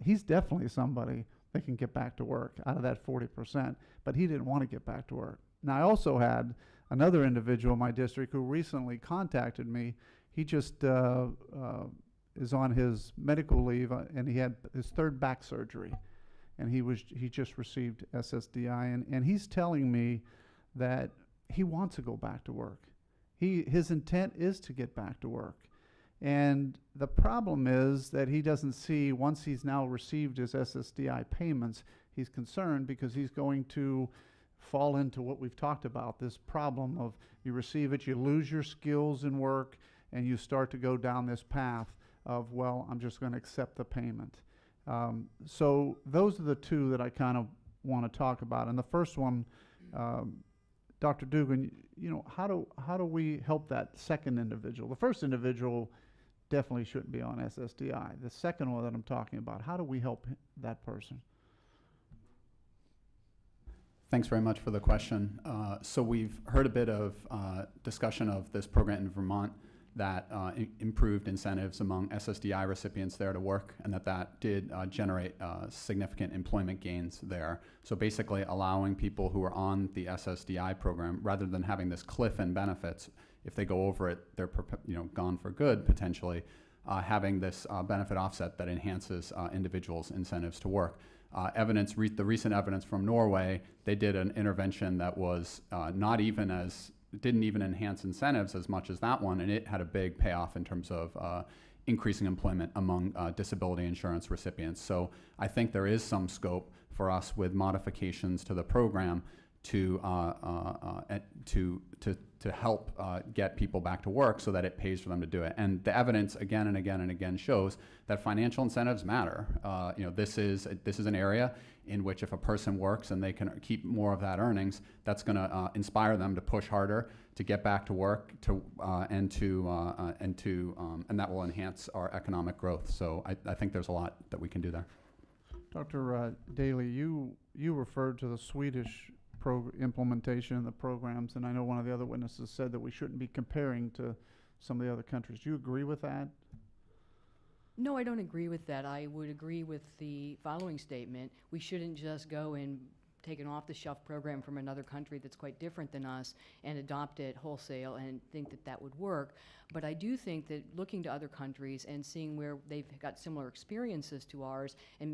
he's definitely somebody that can get back to work out of that 40%, but he didn't want to get back to work. Now, I also had another individual in my district who recently contacted me. he just is on his medical leave, and he had his third back surgery, and he just received SSDI, and he's telling me that he wants to go back to work. His intent is to get back to work. And the problem is that he doesn't see, once he's now received his SSDI payments, he's concerned because he's going to fall into what we've talked about, this problem of you receive it, you lose your skills in work, and you start to go down this path of, well, I'm just going to accept the payment. So those are the two that I kind of want to talk about. And the first one, Dr. Dugan, you know, how do we help that second individual? The first individual definitely shouldn't be on SSDI. The second one that I'm talking about, how do we help that person? Thanks very much for the question. So we've heard a bit of discussion of this program in Vermont that improved incentives among SSDI recipients there to work, and that did generate significant employment gains there. So basically allowing people who are on the SSDI program, rather than having this cliff in benefits, if they go over it, they're gone for good potentially, having this benefit offset that enhances individuals' incentives to work. The recent evidence from Norway, they did an intervention that was didn't even enhance incentives as much as that one, and it had a big payoff in terms of increasing employment among disability insurance recipients. So I think there is some scope for us with modifications to the program to help get people back to work so that it pays for them to do it. And the evidence again and again and again shows that financial incentives matter. This is an area in which if a person works and they can keep more of that earnings, that's going to inspire them to push harder, to get back to work, and that will enhance our economic growth. So I think there's a lot that we can do there. Dr. Daly, you referred to the Swedish implementation of the programs, and I know one of the other witnesses said that we shouldn't be comparing to some of the other countries. Do you agree with that? No, I don't agree with that. I would agree with the following statement. We shouldn't just go and take an off-the-shelf program from another country that's quite different than us and adopt it wholesale and think that that would work. But I do think that looking to other countries and seeing where they've got similar experiences to ours and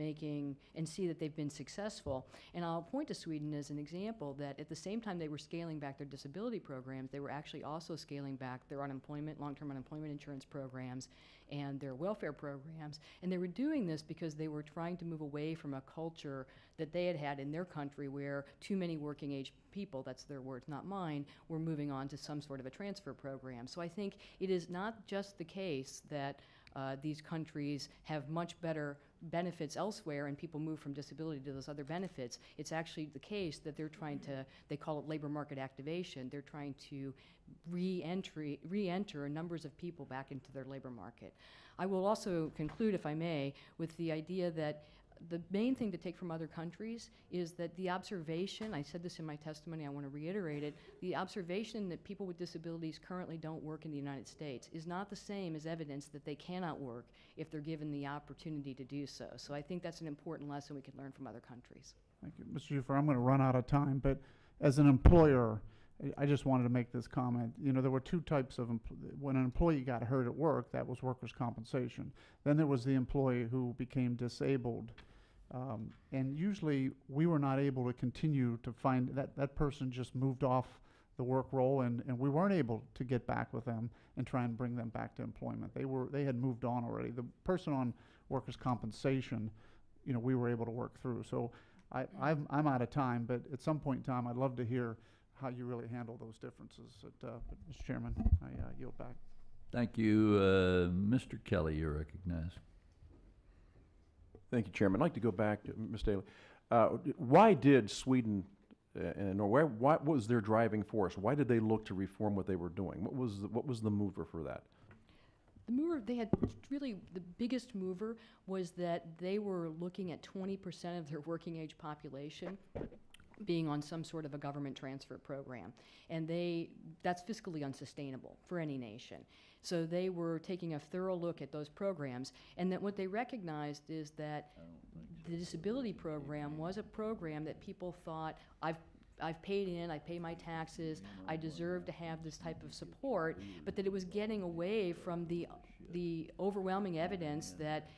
see that they've been successful. And I'll point to Sweden as an example that at the same time they were scaling back their disability programs, they were actually also scaling back their unemployment, long-term unemployment insurance programs and their welfare programs. And they were doing this because they were trying to move away from a culture that they had in their country where too many working age people, that's their words, not mine, were moving on to some sort of a transfer program. So I think it is not just the case that these countries have much better benefits elsewhere and people move from disability to those other benefits. It's actually the case that they're trying to, they call it labor market activation, they're trying to re-enter numbers of people back into their labor market. I will also conclude, if I may, with the idea that the main thing to take from other countries is that the observation, I said this in my testimony, I want to reiterate it, the observation that people with disabilities currently don't work in the United States is not the same as evidence that they cannot work if they're given the opportunity to do so. So I think that's an important lesson we can learn from other countries. Thank you. Mr. Ufer, I'm going to run out of time, but as an employer, I just wanted to make this comment. You know, there were two types of, when an employee got hurt at work, that was workers' compensation. Then there was the employee who became disabled. And usually we were not able to continue to find that person just moved off the work role, and we weren't able to get back with them and try and bring them back to employment. They had moved on already. The person on workers' compensation, you know, we were able to work through. So I'm out of time, but at some point in time, I'd love to hear how you really handle those differences. But Mr. Chairman, I yield back. Thank you. Mr. Kelly, you're recognized. Thank you, Chairman. I'd like to go back to Ms. Daly. Why did Sweden and Norway, what was their driving force? Why did they look to reform what they were doing? What was the mover for that? The mover, they had really, the biggest mover was that they were looking at 20% of their working age population being on some sort of a government transfer program. And that's fiscally unsustainable for any nation. So they were taking a thorough look at those programs, and that what they recognized is that the disability program was a program that people thought, I've paid in, I pay my taxes, I deserve to have this type of support, but that it was getting away from the overwhelming evidence that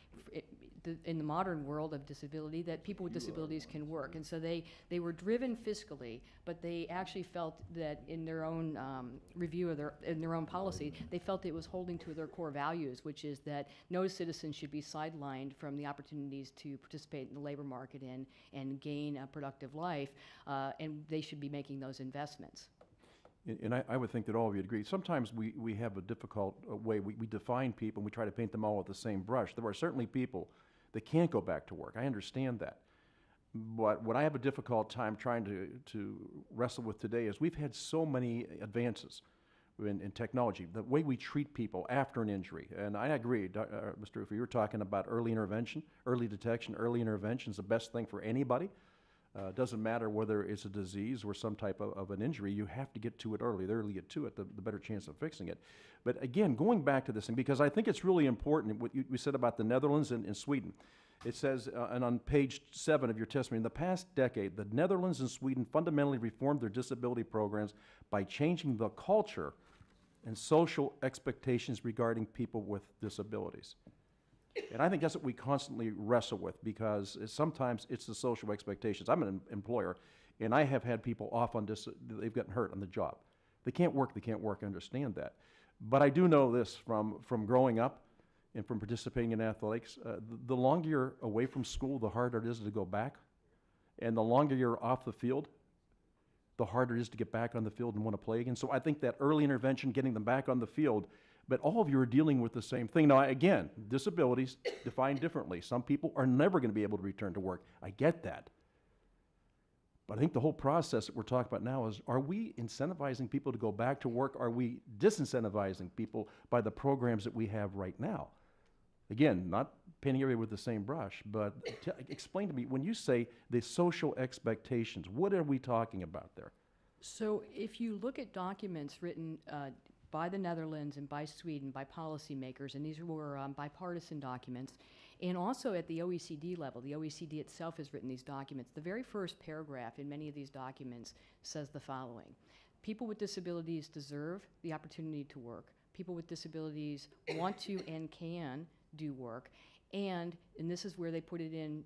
in the modern world of disability, that people with disabilities can work. And so they were driven fiscally, but they actually felt that in their own review of in their own policy, they felt it was holding to their core values, which is that no citizen should be sidelined from the opportunities to participate in the labor market and gain a productive life, and they should be making those investments. And I would think that all of you agree. Sometimes we have a difficult way. We define people and we try to paint them all with the same brush. There are certainly people that can't go back to work. I understand that. But what I have a difficult time trying to wrestle with today is we've had so many advances in technology, the way we treat people after an injury. And I agree, Mr. Rufo, you were talking about early intervention, early detection, early intervention is the best thing for anybody. It doesn't matter whether it's a disease or some type of an injury, you have to get to it early. The earlier you get to it, the better chance of fixing it. But again, going back to this thing, because I think it's really important, what you said about the Netherlands and Sweden. It says, and on page 7 of your testimony, in the past decade, the Netherlands and Sweden fundamentally reformed their disability programs by changing the culture and social expectations regarding people with disabilities. And I think that's what we constantly wrestle with, because sometimes it's the social expectations. I'm an employer, and I have had people off on they've gotten hurt on the job. They can't work, I understand that. But I do know this from growing up and from participating in athletics, the longer you're away from school, the harder it is to go back. And the longer you're off the field, the harder it is to get back on the field and want to play again. So I think that early intervention, getting them back on the field, but all of you are dealing with the same thing. Now, again, disabilities defined differently. Some people are never going to be able to return to work. I get that. But I think the whole process that we're talking about now is, are we incentivizing people to go back to work? Are we disincentivizing people by the programs that we have right now? Again, not painting everybody with the same brush, but explain to me, when you say the social expectations, what are we talking about there? So if you look at documents written by the Netherlands and by Sweden, by policymakers, and these were bipartisan documents, and also at the OECD level, the OECD itself has written these documents. The very first paragraph in many of these documents says the following: people with disabilities deserve the opportunity to work. People with disabilities want to and can do work. And this is where they put it in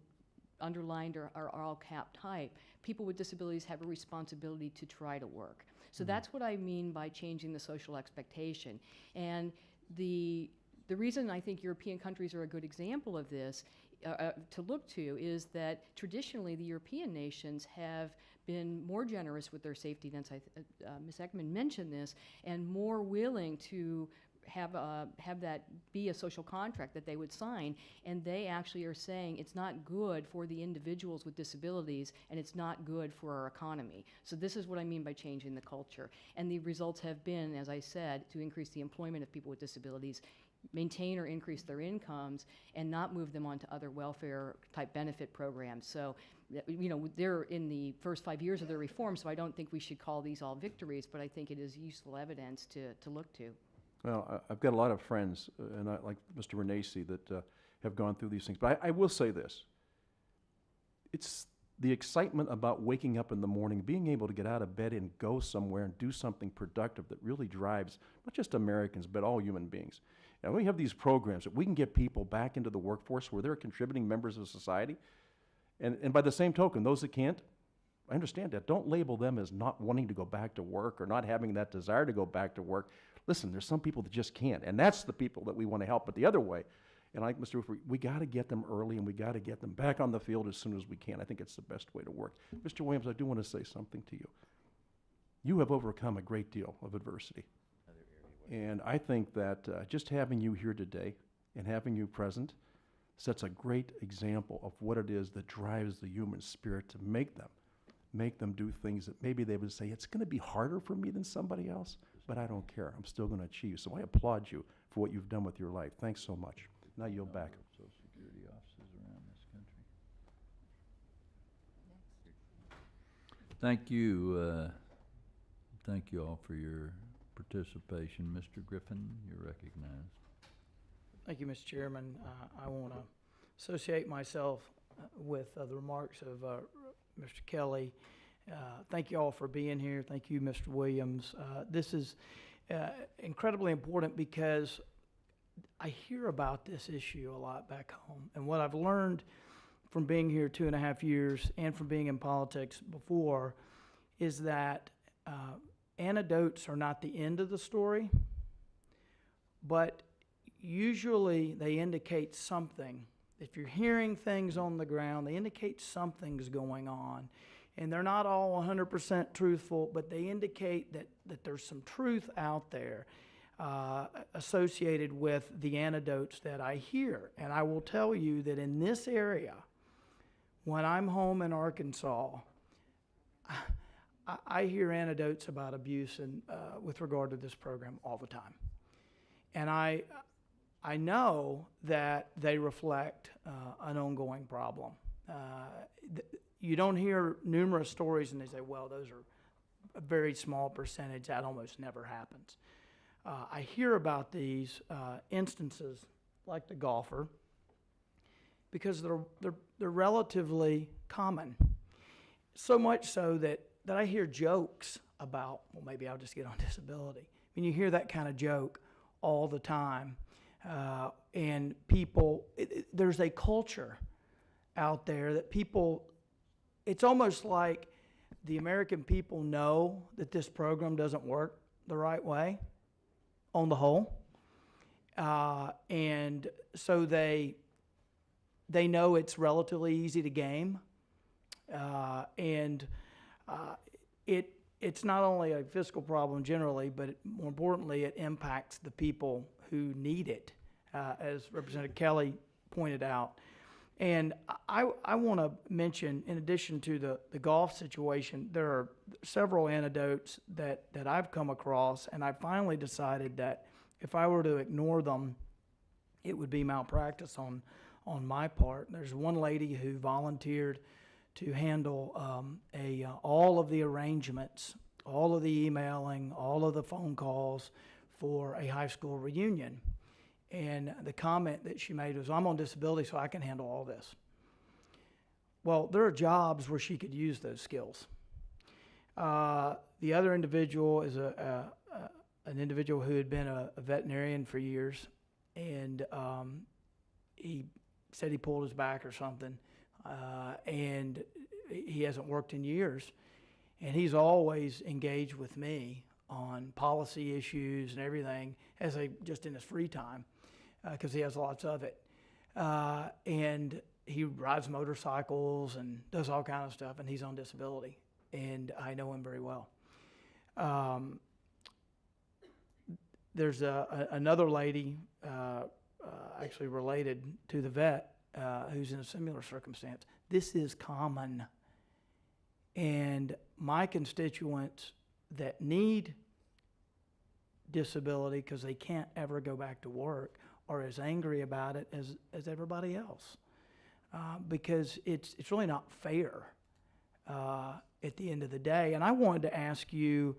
underlined or all cap type, people with disabilities have a responsibility to try to work. So that's what I mean by changing the social expectation. And the reason I think European countries are a good example of this to look to is that traditionally the European nations have been more generous with their safety nets. Ms. Ekman mentioned this, and more willing to have that be a social contract that they would sign, and they actually are saying it's not good for the individuals with disabilities and it's not good for our economy. So this is what I mean by changing the culture. And the results have been, as I said, to increase the employment of people with disabilities, maintain or increase their incomes, and not move them onto other welfare type benefit programs. So, you know, they're in the first 5 years of their reform, so I don't think we should call these all victories, but I think it is useful evidence to look to. Well, I've got a lot of friends, and like Mr. Renacci, that have gone through these things. But I will say this. It's the excitement about waking up in the morning, being able to get out of bed and go somewhere and do something productive that really drives not just Americans, but all human beings. And we have these programs that we can get people back into the workforce where they're contributing members of society. And by the same token, those that can't, I understand that. Don't label them as not wanting to go back to work or not having that desire to go back to work. Listen, there's some people that just can't, and that's the people that we want to help. But the other way, and like Mr. Rufo, we got to get them early, and we got to get them back on the field as soon as we can. I think it's the best way to work. Mr. Williams, I do want to say something to you. You have overcome a great deal of adversity. And I think that just having you here today and having you present sets a great example of what it is that drives the human spirit to make them do things that maybe they would say, it's going to be harder for me than somebody else, but I don't care. I'm still going to achieve. So I applaud you for what you've done with your life. Thanks so much. Now you'll back. Social Security offices around this country. Thank you. Thank you all for your participation. Mr. Griffin, you're recognized. Thank you, Mr. Chairman. I want to associate myself with the remarks of Mr. Kelly Thank you all for being here. Thank you, Mr. Williams. This is incredibly important because I hear about this issue a lot back home. And what I've learned from being here 2.5 years and from being in politics before is that anecdotes are not the end of the story, but usually they indicate something. If you're hearing things on the ground, they indicate something's going on. And they're not all 100% truthful, but they indicate that there's some truth out there associated with the anecdotes that I hear. And I will tell you that in this area, when I'm home in Arkansas, I hear anecdotes about abuse and with regard to this program all the time. And I know that they reflect an ongoing problem. You don't hear numerous stories and they say, well, those are a very small percentage. That almost never happens. I hear about these instances like the golfer because they're relatively common. So much so that I hear jokes about, well, maybe I'll just get on disability. I mean, you hear that kind of joke all the time. And people, there's a culture out there that people, it's almost like the American people know that this program doesn't work the right way on the whole. And so they know it's relatively easy to game. It's not only a fiscal problem generally, but more importantly, it impacts the people who need it, as Representative Kelly pointed out. And I want to mention, in addition to the golf situation, there are several anecdotes that I've come across, and I finally decided that if I were to ignore them, it would be malpractice on my part. There's one lady who volunteered to handle all of the arrangements, all of the emailing, all of the phone calls for a high school reunion. And the comment that she made was, I'm on disability, so I can handle all this. Well, there are jobs where she could use those skills. The other individual is an individual who had been a veterinarian for years, and he said he pulled his back or something, and he hasn't worked in years. And he's always engaged with me on policy issues and everything, just in his free time, because he has lots of it. And he rides motorcycles and does all kinds of stuff, and he's on disability. And I know him very well. There's another lady, actually related to the vet, who's in a similar circumstance. This is common. And my constituents that need disability because they can't ever go back to work are as angry about it as everybody else, because it's really not fair at the end of the day. And I wanted to ask you,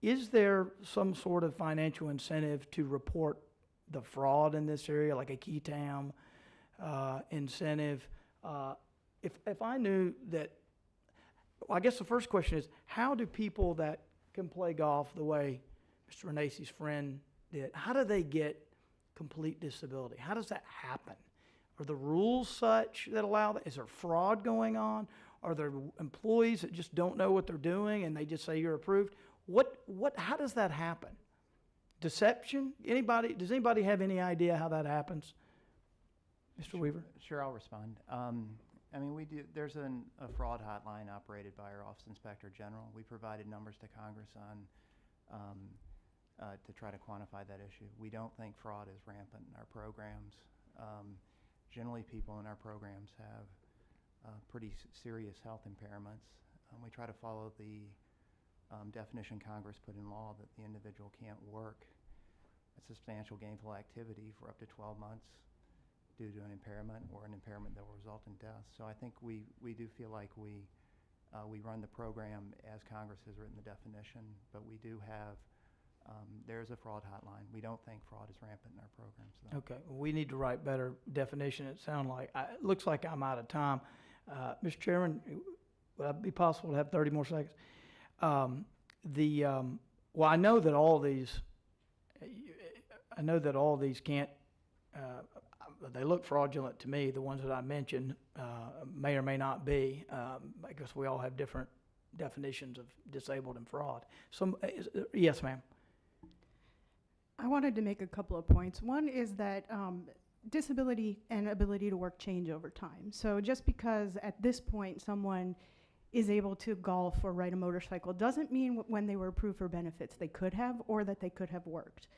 is there some sort of financial incentive to report the fraud in this area, like a key TAM incentive? If I knew that, well, I guess the first question is, how do people that can play golf the way Mr. Renace's friend did, how do they get complete disability? How does that happen? Are the rules such that allow that? Is there fraud going on? Are there employees that just don't know what they're doing and they just say you're approved? How does that happen? Deception? Does anybody have any idea how that happens? Mr. Weaver? Sure, I'll respond. There's a fraud hotline operated by our Office Inspector General. We provided numbers to Congress to try to quantify that issue. We don't think fraud is rampant in our programs. Generally, people in our programs have pretty serious health impairments. We try to follow the definition Congress put in law that the individual can't work a substantial gainful activity for up to 12 months due to an impairment or an impairment that will result in death. So I think we do feel like we run the program as Congress has written the definition, but we do have, there's a fraud hotline. We don't think fraud is rampant in our programs, though. Okay, well, we need to write better definition. It looks like I'm out of time. Mr. Chairman, would it be possible to have 30 more seconds? Well, I know that all these can't, they look fraudulent to me, the ones that I mentioned, may or may not be, because we all have different definitions of disabled and fraud. Yes, ma'am. I wanted to make a couple of points. One is that disability and ability to work change over time. So just because at this point someone is able to golf or ride a motorcycle doesn't mean when they were approved for benefits they could have, or that they could have worked.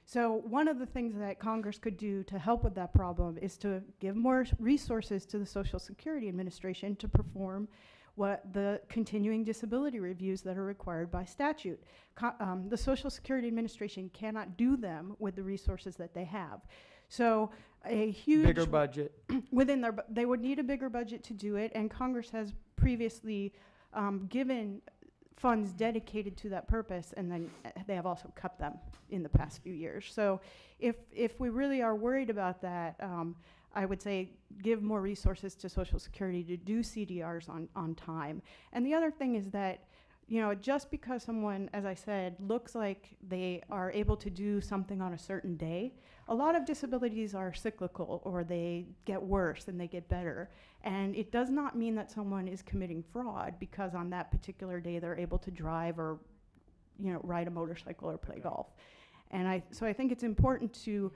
So one of the things that Congress could do to help with that problem is to give more resources to the Social Security Administration to perform what the continuing disability reviews that are required by statute. The Social Security Administration cannot do them with the resources that they have. So a huge Bigger budget. within their, they would need a bigger budget to do it, and Congress has previously given funds dedicated to that purpose, and then they have also cut them in the past few years. So if we really are worried about that, I would say give more resources to Social Security to do CDRs on time. And the other thing is that, you know, just because someone, as I said, looks like they are able to do something on a certain day, a lot of disabilities are cyclical, or they get worse and they get better. And it does not mean that someone is committing fraud because on that particular day they're able to drive or, you know, ride a motorcycle or play golf. And so I think it's important to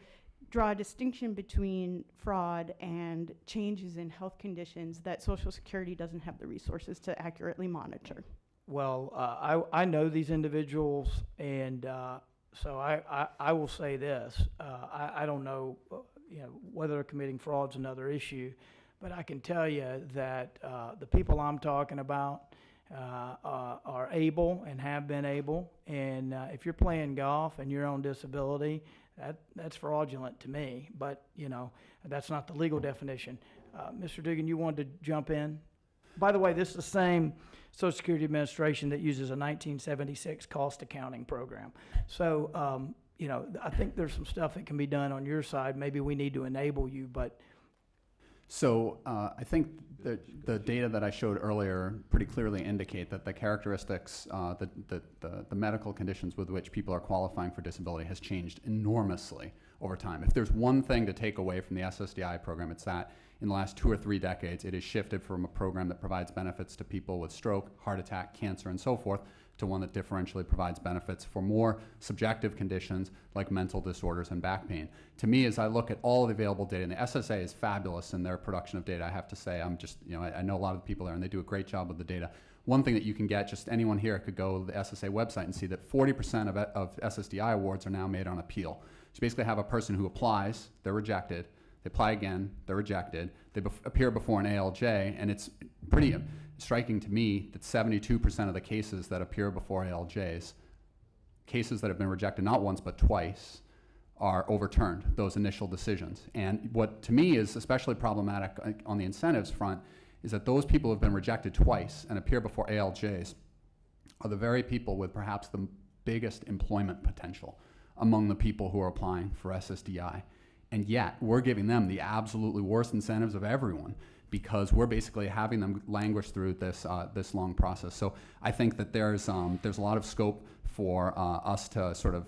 draw a distinction between fraud and changes in health conditions that Social Security doesn't have the resources to accurately monitor. Well, I know these individuals, and so I will say this. I don't know, you know, whether they're committing fraud's another issue, but I can tell you that the people I'm talking about are able and have been able. And if you're playing golf and you're on disability, that's fraudulent to me. But, you know, that's not the legal definition. Mr. Dugan, you wanted to jump in? By the way, this is the same Social Security Administration that uses a 1976 cost accounting program. So, you know, I think there's some stuff that can be done on your side. Maybe we need to enable you, but. So I think the data that I showed earlier pretty clearly indicate that the characteristics, the medical conditions with which people are qualifying for disability has changed enormously over time. If there's one thing to take away from the Ssdi program, it's that in the last 2 or 3 decades, it has shifted from a program that provides benefits to people with stroke, heart attack, cancer, and so forth, to one that differentially provides benefits for more subjective conditions like mental disorders and back pain. To me, as I look at all the available data, and the SSA is fabulous in their production of data, I have to say, I'm just, you know, I know a lot of the people there and they do a great job with the data. One thing that you can get, just anyone here could go to the SSA website and see that 40% of SSDI awards are now made on appeal. So you basically have a person who applies, they're rejected, they apply again, they're rejected, they appear before an ALJ, and it's pretty striking to me that 72% of the cases that appear before ALJs, cases that have been rejected not once but twice, are overturned, those initial decisions. And what to me is especially problematic on the incentives front is that those people who have been rejected twice and appear before ALJs are the very people with perhaps the biggest employment potential among the people who are applying for SSDI. And yet, we're giving them the absolutely worst incentives of everyone because we're basically having them languish through this this long process. So I think that there's a lot of scope for us to sort of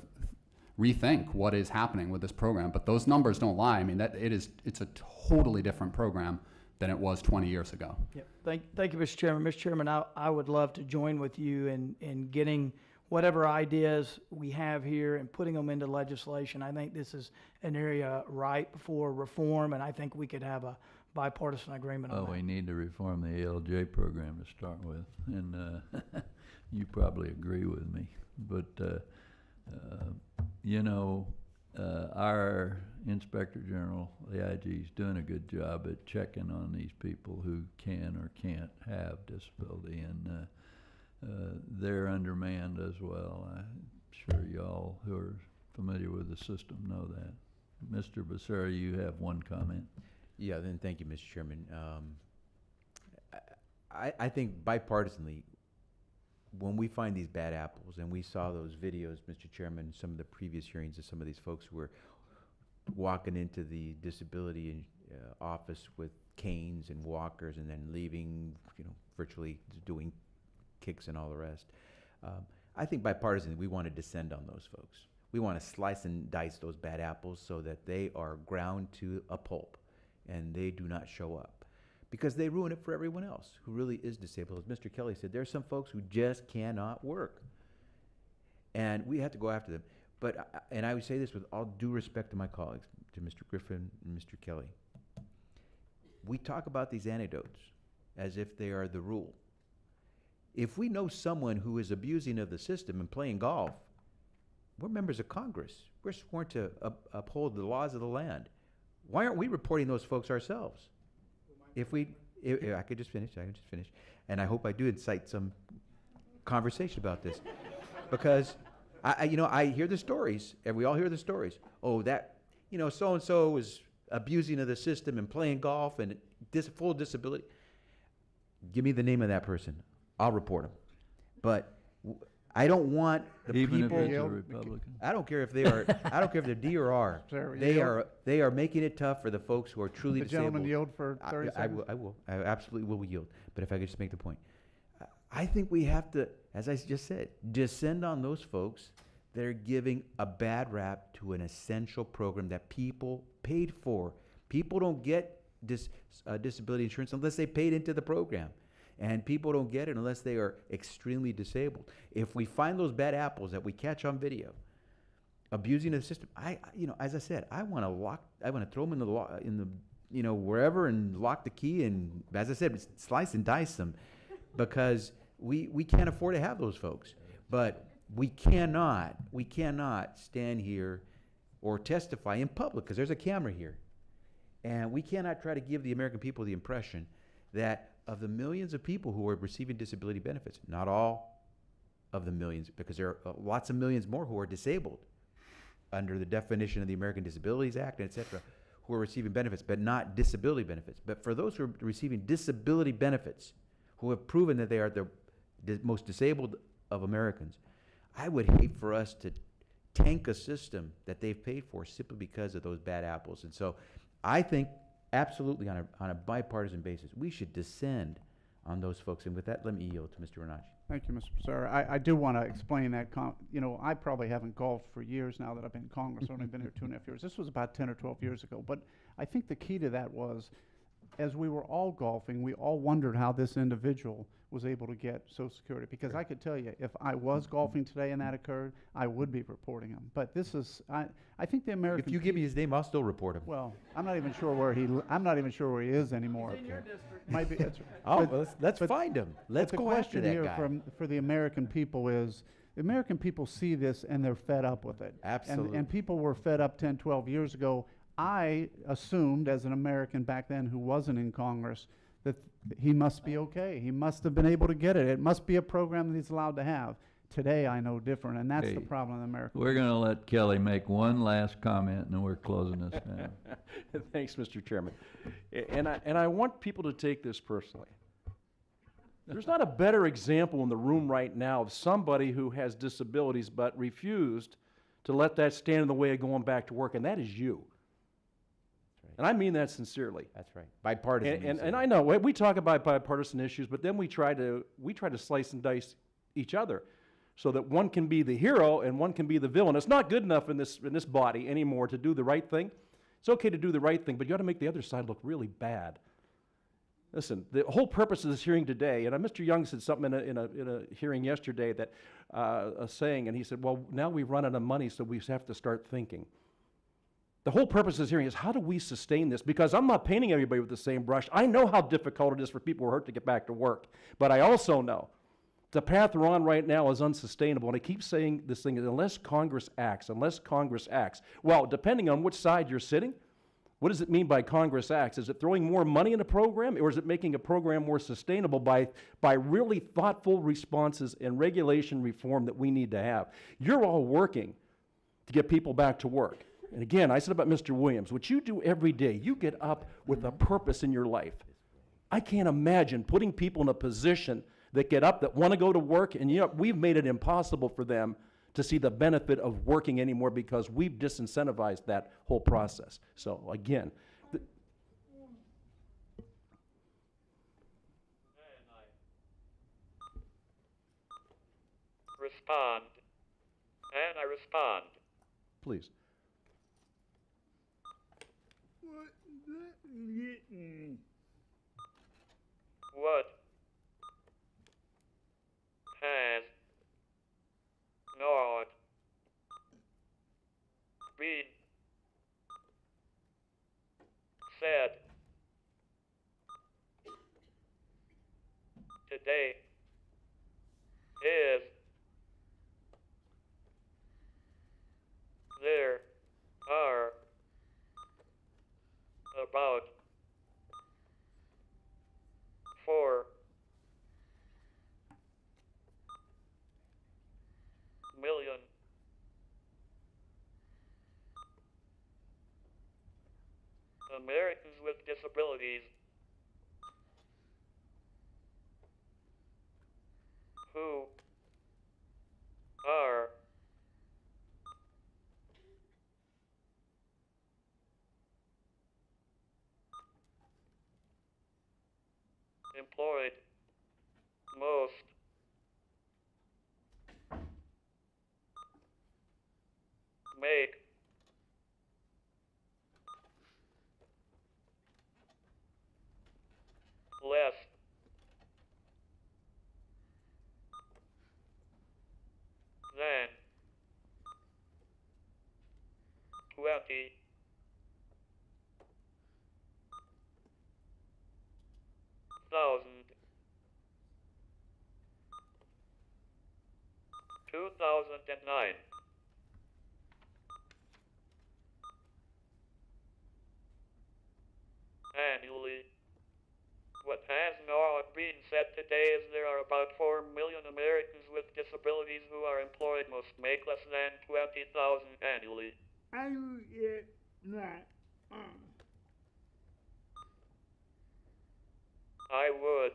rethink what is happening with this program. But those numbers don't lie. I mean, it's a totally different program than it was 20 years ago. Yeah. Thank you, Mr. Chairman. Mr. Chairman, I would love to join with you in getting whatever ideas we have here and putting them into legislation. I think this is an area ripe for reform, and I think we could have a bipartisan agreement on that. Well, we need to reform the ALJ program to start with, and you probably agree with me. But, you know, our Inspector General, the IG, is doing a good job at checking on these people who can or can't have disability, and they're undermanned as well. I'm sure y'all who are familiar with the system know that. Mr. Becerra, you have one comment. Yeah, then thank you, Mr. Chairman. I think bipartisanly, when we find these bad apples, and we saw those videos, Mr. Chairman, some of the previous hearings of some of these folks who were walking into the disability office with canes and walkers and then leaving, virtually doing kicks and all the rest. I think bipartisan, we want to descend on those folks. We want to slice and dice those bad apples so that they are ground to a pulp and they do not show up, because they ruin it for everyone else who really is disabled. As Mr. Kelly said, there's some folks who just cannot work, and we have to go after them. But, and I would say this with all due respect to my colleagues, to Mr. Griffin and Mr. Kelly, we talk about these anecdotes as if they are the rule. If we know someone who is abusing of the system and playing golf, we're members of Congress. We're sworn to uphold the laws of the land. Why aren't we reporting those folks ourselves? If I could just finish, and I hope I do incite some conversation about this, because I hear the stories, and we all hear the stories. Oh, that, so and so is abusing of the system and playing golf and full disability. Give me the name of that person. I'll report them. But I don't want the Even people. if it's a Republican. I don't care if they are. I don't care if they're D or R. They are making it tough for the folks who are truly The disabled. gentleman yield for 30 seconds? I will. I absolutely will yield. But if I could just make the point, I think we have to, as I just said, descend on those folks that are giving a bad rap to an essential program that people paid for. People don't get disability insurance unless they paid into the program. And people don't get it unless they are extremely disabled. If we find those bad apples that we catch on video, abusing the system, as I said, I want to throw them in the wherever and lock the key and, as I said, slice and dice them, because we can't afford to have those folks. But we cannot stand here or testify in public, because there's a camera here, and we cannot try to give the American people the impression that of the millions of people who are receiving disability benefits, not all of the millions, because there are lots of millions more who are disabled under the definition of the American Disabilities Act, et cetera, who are receiving benefits, but not disability benefits. But for those who are receiving disability benefits, who have proven that they are the most disabled of Americans, I would hate for us to tank a system that they've paid for simply because of those bad apples. And so I think absolutely on a bipartisan basis, we should descend on those folks. And with that, let me yield to Mr. Renacci. Thank you, Mr. Becerra. I do want to explain that. I probably haven't golfed for years now that I've been in Congress. I've only been here 2.5 years. This was about 10 or 12 years ago. But I think the key to that was, as we were all golfing, we all wondered how this individual was able to get Social Security. Because I could tell you, if I was golfing today and that occurred, I would be reporting him. But this is, I think the American. If you give me his name, I'll still report him. Well, I'm not even sure where he is anymore. He's in your district. Might be. Well, let's find him. Let's the go after question that here guy. for the American people is, the American people see this and they're fed up with it. Absolutely. And people were fed up 10, 12 years ago. I assumed, as an American back then who wasn't in Congress, that he must be okay. He must have been able to get it. It must be a program that he's allowed to have. Today, I know different, and that's the Okay. problem in America. We're going to let Kelly make one last comment, and then we're closing this down. Thanks, Mr. Chairman. And I want people to take this personally. There's not a better example in the room right now of somebody who has disabilities but refused to let that stand in the way of going back to work, and that is you. And I mean that sincerely. That's right. Bipartisan. And I know we talk about bipartisan issues, but then we try to slice and dice each other, so that one can be the hero and one can be the villain. It's not good enough in this body anymore to do the right thing. It's okay to do the right thing, but you got to make the other side look really bad. Listen, the whole purpose of this hearing today, and Mr. Young said something in a hearing yesterday that a saying, and he said, well, now we've run out of money, so we have to start thinking. The whole purpose of this hearing is, how do we sustain this? Because I'm not painting everybody with the same brush. I know how difficult it is for people who are hurt to get back to work, but I also know the path we're on right now is unsustainable. And I keep saying this thing, unless Congress acts. Well, depending on which side you're sitting, what does it mean by Congress acts? Is it throwing more money in a program, or is it making a program more sustainable by really thoughtful responses and regulation reform that we need to have? You're all working to get people back to work. And again, I said about Mr. Williams, what you do every day, you get up with a purpose in your life. I can't imagine putting people in a position that get up, that want to go to work, and we've made it impossible for them to see the benefit of working anymore because we've disincentivized that whole process. So again, respond. And I respond. Please. What has not been said today is there are about 4 million Americans with disabilities who are employed most make less than 20,000 2009 annually. What has not been said today is there are about 4 million Americans with disabilities who are employed most make less than 20,000 annually. I would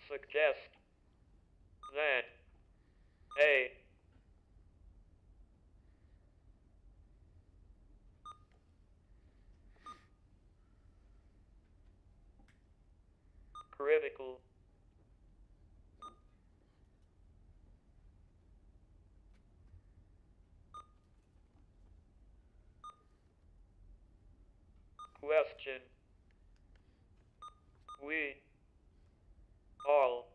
suggest that a critical question we all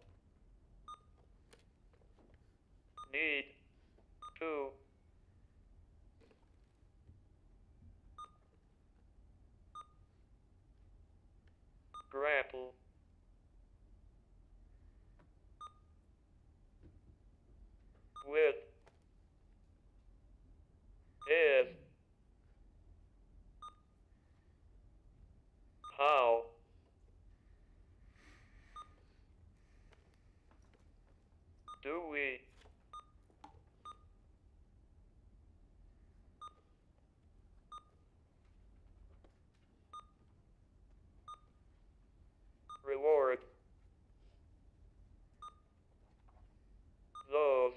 need to grapple with is how do we reward those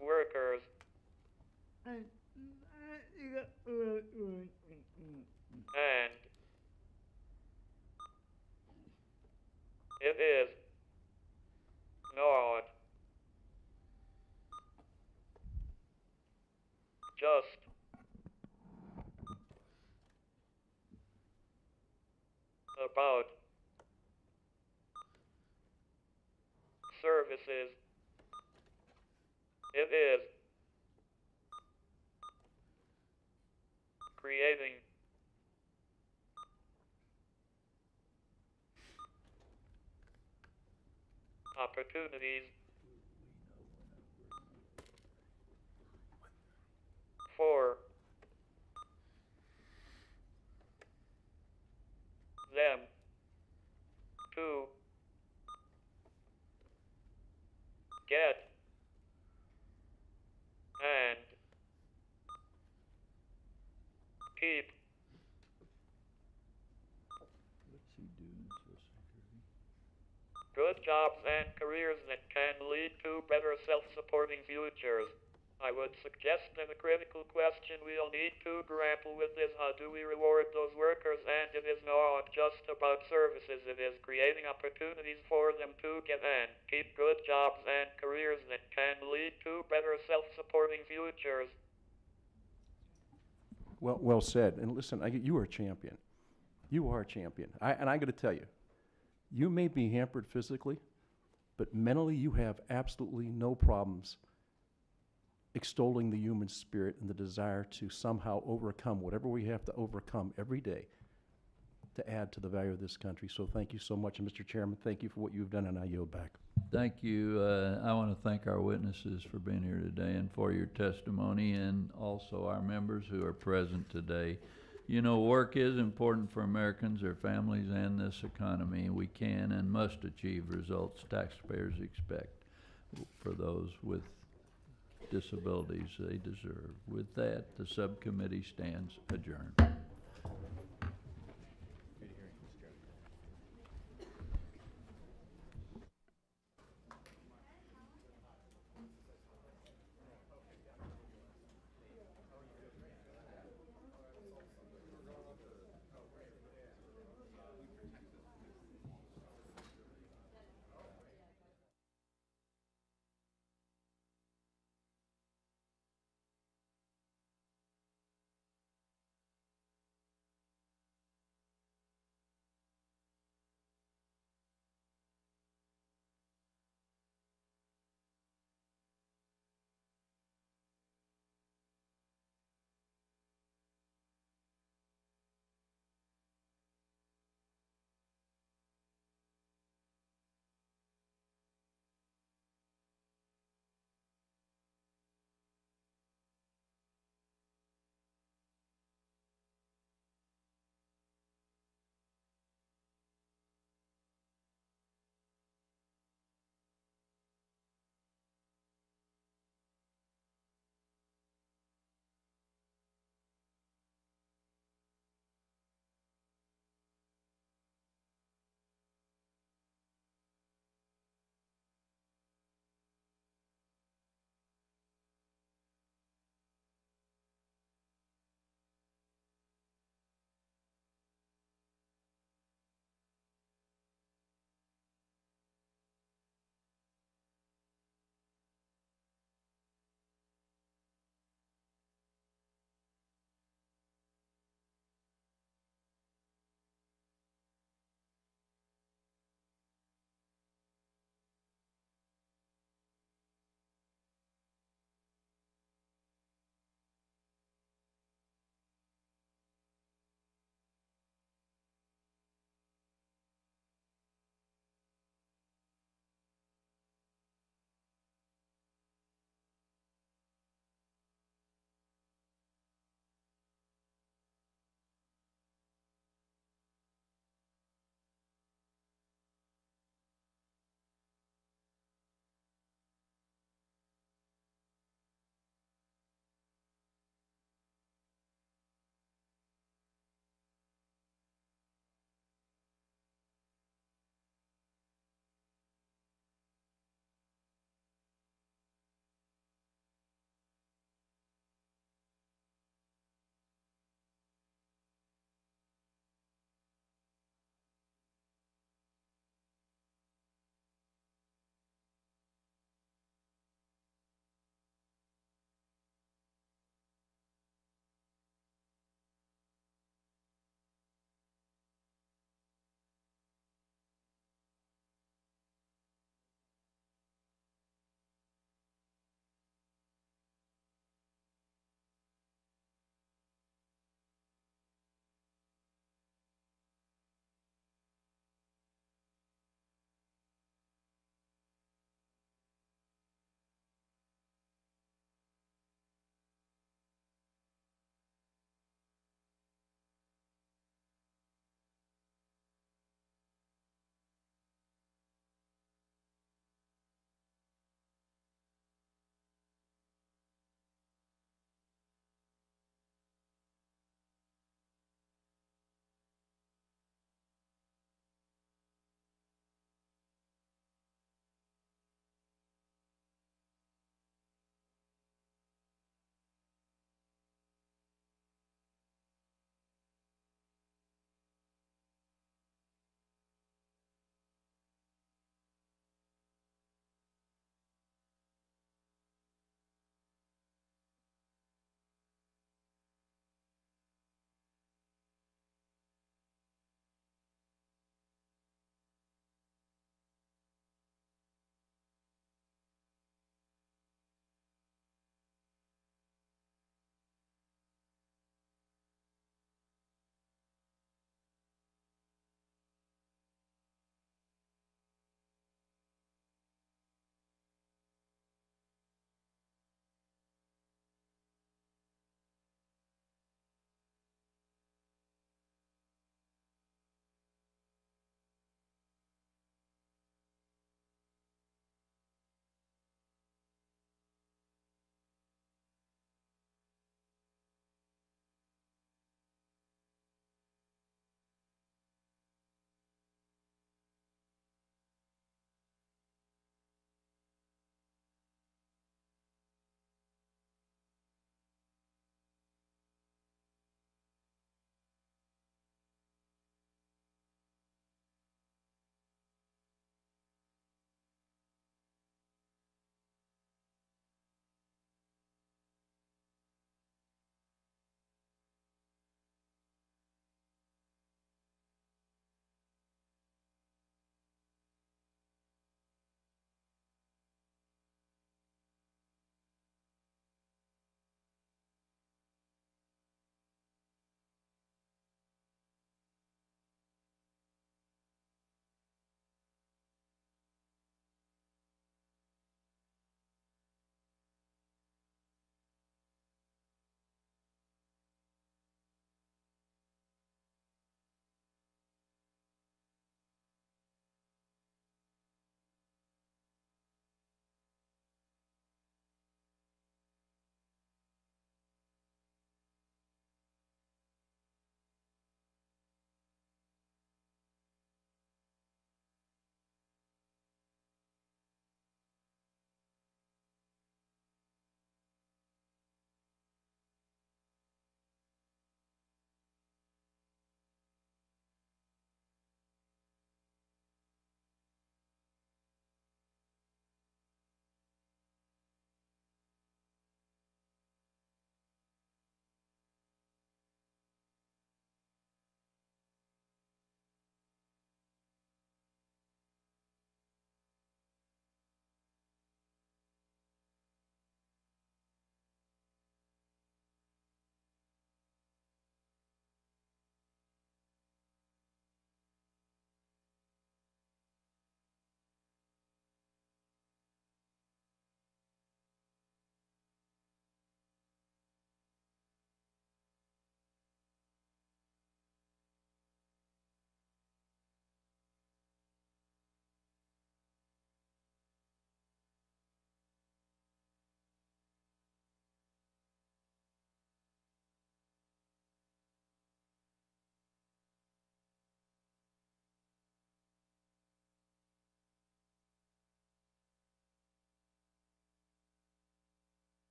workers and it is not just about services. It is creating opportunities for them to get and keep good jobs and careers that can lead to better self-supporting futures. I would suggest that a critical question we'll need to grapple with is how do we reward those workers, and it is not just about services, it is creating opportunities for them to get and keep good jobs and careers that can lead to better self-supporting futures. Well said. And listen, you are a champion. You are a champion. And I got to tell you, you may be hampered physically, but mentally you have absolutely no problems extolling the human spirit and the desire to somehow overcome whatever we have to overcome every day to add to the value of this country. So thank you so much. And Mr. Chairman, thank you for what you've done, and I yield back. Thank you. I want to thank our witnesses for being here today and for your testimony, and also our members who are present today. You know, work is important for Americans, their families, and this economy. We can and must achieve results taxpayers expect for those with disabilities they deserve. With that, the subcommittee stands adjourned.